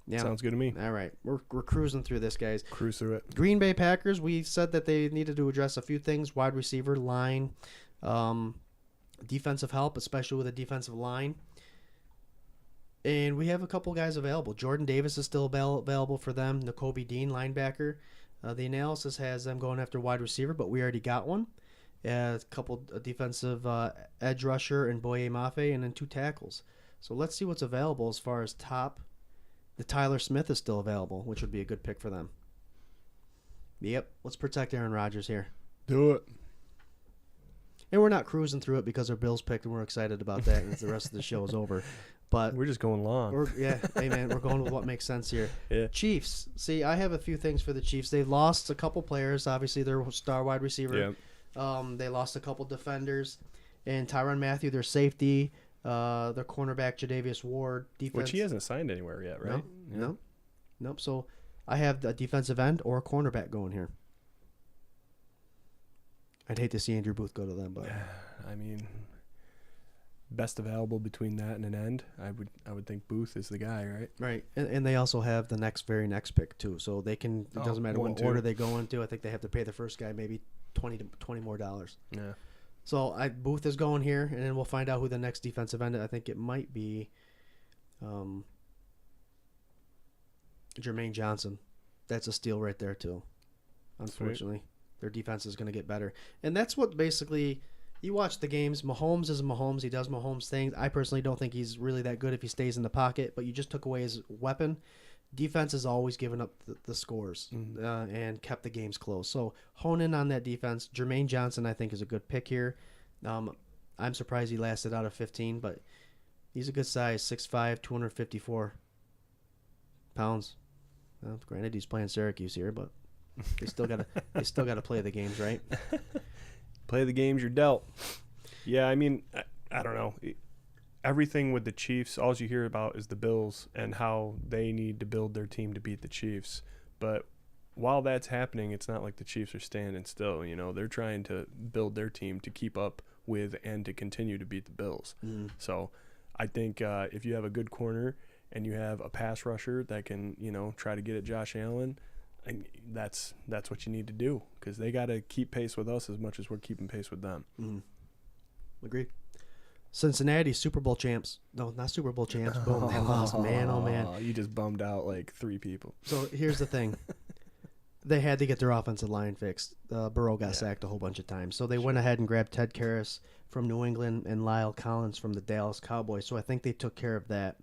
Speaker 2: Yeah.
Speaker 3: Sounds good to me.
Speaker 2: All right. We're cruising through this, guys.
Speaker 3: Cruise through it.
Speaker 2: Green Bay Packers, we said that they needed to address a few things. Wide receiver, line, defensive help, especially with a defensive line. And we have a couple guys available. Jordan Davis is still available for them. Nakobe Dean, linebacker. The analysis has them going after wide receiver, but we already got one. A couple defensive edge rusher and Boye Mafe, and then 2 tackles. So let's see what's available as far as top. The Tyler Smith is still available, which would be a good pick for them. Yep, let's protect Aaron Rodgers here.
Speaker 3: Do it.
Speaker 2: And we're not cruising through it because our Bills picked and we're excited about that and the rest of the show is over. But
Speaker 3: We're just going long.
Speaker 2: hey man, we're going with what makes sense here.
Speaker 3: Yeah.
Speaker 2: Chiefs. See, I have a few things for the Chiefs. They've lost a couple players. Obviously, their star wide receiver.
Speaker 3: Yeah.
Speaker 2: They lost a couple defenders. And Tyrann Mathieu, their safety. Their cornerback, Jadavius Ward. Defense.
Speaker 3: Which he hasn't signed anywhere yet, right?
Speaker 2: No. Nope. So I have a defensive end or a cornerback going here. I'd hate to see Andrew Booth go to them, but
Speaker 3: I mean, best available between that and an end, I would think Booth is the guy, right?
Speaker 2: right. And they also have the very next pick too, so they can. It doesn't matter what order they go into. I think they have to pay the first guy maybe $20 more.
Speaker 3: Yeah.
Speaker 2: So Booth is going here, and then we'll find out who the next defensive end. I think it might be Jermaine Johnson. That's a steal right there too. Unfortunately. Sweet. Their defense is going to get better. And that's what basically, you watch the games, Mahomes is Mahomes. He does Mahomes things. I personally don't think he's really that good if he stays in the pocket, but you just took away his weapon. Defense has always given up the scores and kept the games close. So hone in on that defense. Jermaine Johnson, I think, is a good pick here. I'm surprised he lasted out of 15, but he's a good size, 6'5", 254 pounds. Well, granted, he's playing Syracuse here, but they still gotta play the games, right?
Speaker 3: Play the games you're dealt. Yeah, I mean, I don't know. Everything with the Chiefs, all you hear about is the Bills and how they need to build their team to beat the Chiefs. But while that's happening, it's not like the Chiefs are standing still. You know, they're trying to build their team to keep up with and to continue to beat the Bills. So I think if you have a good corner and you have a pass rusher that can, you know, try to get at Josh Allen, and that's what you need to do, because they got to keep pace with us as much as we're keeping pace with them.
Speaker 2: Agreed. Cincinnati, Super Bowl champs. No, not Super Bowl champs. Boom, they lost. Man, oh, man.
Speaker 3: You just bummed out like 3 people.
Speaker 2: So here's the thing. They had to get their offensive line fixed. Burrow got sacked a whole bunch of times. So they went ahead and grabbed Ted Karras from New England and Lyle Collins from the Dallas Cowboys. So I think they took care of that.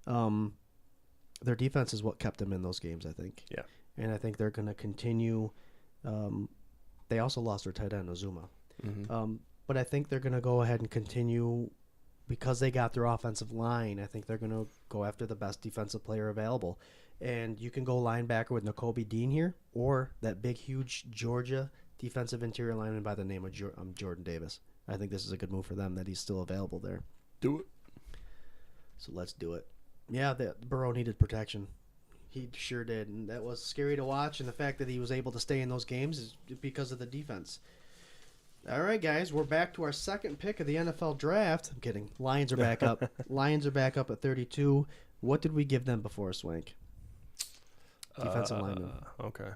Speaker 2: Their defense is what kept them in those games, I think.
Speaker 3: Yeah.
Speaker 2: And I think they're going to continue. They also lost their tight end, Ozuma. But I think they're going to go ahead and continue because they got their offensive line. I think they're going to go after the best defensive player available. And you can go linebacker with Nakobe Dean here, or that big, huge Georgia defensive interior lineman by the name of Jordan Davis. I think this is a good move for them that he's still available there.
Speaker 3: Do it.
Speaker 2: So let's do it. Yeah, Burrow needed protection. He sure did, and that was scary to watch. And the fact that he was able to stay in those games is because of the defense. All right, guys, we're back to our second pick of the NFL draft. I'm kidding. Lions are back up. Lions are back up at 32. What did we give them before, Swank? Defensive lineman.
Speaker 3: Okay.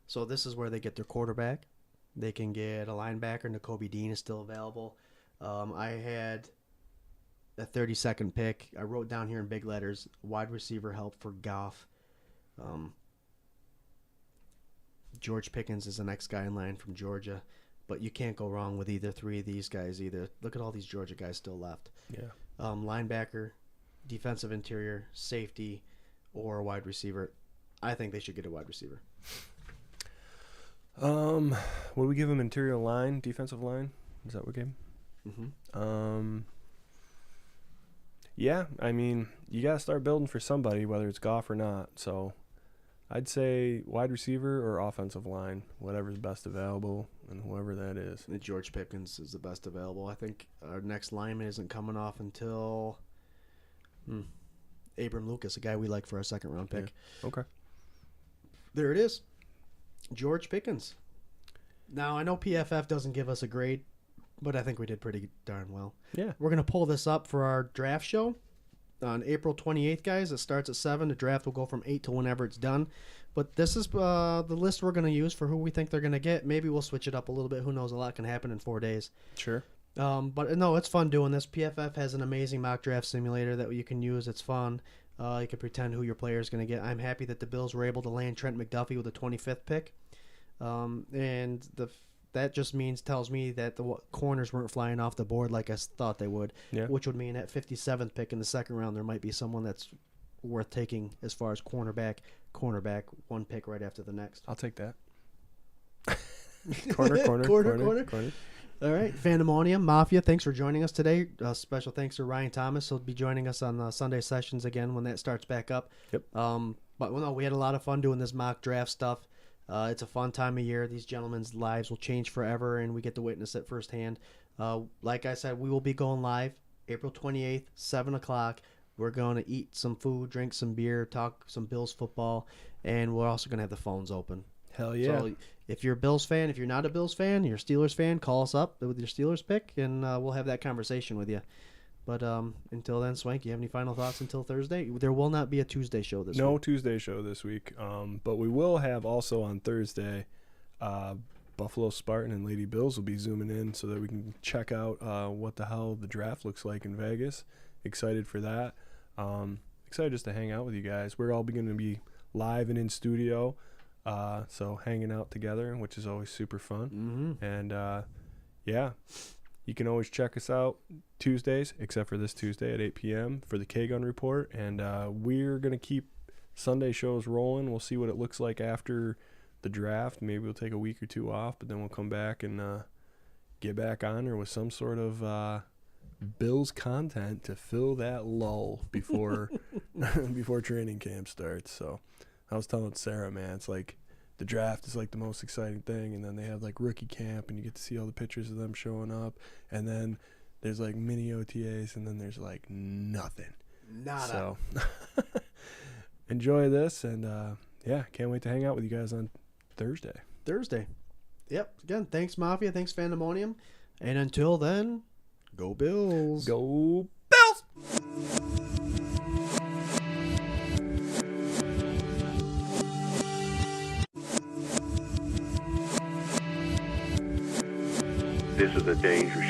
Speaker 2: So this is where they get their quarterback. They can get a linebacker. Nakobe Dean is still available. I had a 32nd pick. I wrote down here in big letters, wide receiver help for Goff. George Pickens is the next guy in line from Georgia, but you can't go wrong with either 3 of these guys either. Look at all these Georgia guys still left.
Speaker 3: Yeah.
Speaker 2: Linebacker, defensive interior, safety, or a wide receiver. I think they should get a wide receiver.
Speaker 3: What do we give him? Interior line, defensive line? Is that what we gave him? Yeah, I mean, you got to start building for somebody, whether it's Goff or not. So I'd say wide receiver or offensive line, whatever's best available, and whoever that is.
Speaker 2: And George Pickens is the best available. I think our next lineman isn't coming off until Abram Lucas, a guy we like for our second-round pick.
Speaker 3: Yeah. Okay.
Speaker 2: There it is. George Pickens. Now, I know PFF doesn't give us a grade, but I think we did pretty darn well.
Speaker 3: Yeah.
Speaker 2: We're going to pull this up for our draft show on April 28th, guys. It starts at 7. The draft will go from 8 to whenever it's done. But this is the list we're going to use for who we think they're going to get. Maybe we'll switch it up a little bit. Who knows? A lot can happen in 4 days.
Speaker 3: Sure.
Speaker 2: But no, it's fun doing this. PFF has an amazing mock draft simulator that you can use. It's fun. You can pretend who your player is going to get. I'm happy that the Bills were able to land Trent McDuffie with the 25th pick. And that just tells me that the corners weren't flying off the board like I thought they would, which would mean at 57th pick in the second round, there might be someone that's worth taking as far as cornerback, one pick right after the next.
Speaker 3: I'll take that. corner.
Speaker 2: All right, Fandemonium Mafia, thanks for joining us today. Special thanks to Ryan Thomas. He'll be joining us on Sunday sessions again when that starts back up.
Speaker 3: Yep.
Speaker 2: But no, we had a lot of fun doing this mock draft stuff. It's a fun time of year. These gentlemen's lives will change forever, and we get to witness it firsthand. Like I said, we will be going live April 28th, 7 o'clock. We're going to eat some food, drink some beer, talk some Bills football, and we're also going to have the phones open.
Speaker 3: Hell yeah.
Speaker 2: So if you're a Bills fan, if you're not a Bills fan, you're a Steelers fan, call us up with your Steelers pick, and we'll have that conversation with you. But until then, Swank, you have any final thoughts until Thursday? There will not be a Tuesday show this week.
Speaker 3: No Tuesday show this week. But we will have also on Thursday, Buffalo Spartan and Lady Bills will be zooming in so that we can check out what the hell the draft looks like in Vegas. Excited for that. Excited just to hang out with you guys. We're all going to be live and in studio. So hanging out together, which is always super fun.
Speaker 2: Mm-hmm.
Speaker 3: And yeah, you can always check us out Tuesdays, except for this Tuesday at 8 p.m. for the K-Gun Report. And we're going to keep Sunday shows rolling. We'll see what it looks like after the draft. Maybe we'll take a week or two off, but then we'll come back and get back on her with some sort of Bills content to fill that lull before before training camp starts. So I was telling Sarah, man, it's like the draft is like the most exciting thing, and then they have like rookie camp, and you get to see all the pictures of them showing up, and then there's like mini OTAs, and then there's like nothing.
Speaker 2: Nada.
Speaker 3: So enjoy this, and yeah, can't wait to hang out with you guys on Thursday.
Speaker 2: Yep. Again, thanks Mafia, thanks Fandemonium, and until then, go Bills.
Speaker 3: Go Bills!
Speaker 1: This is a dangerous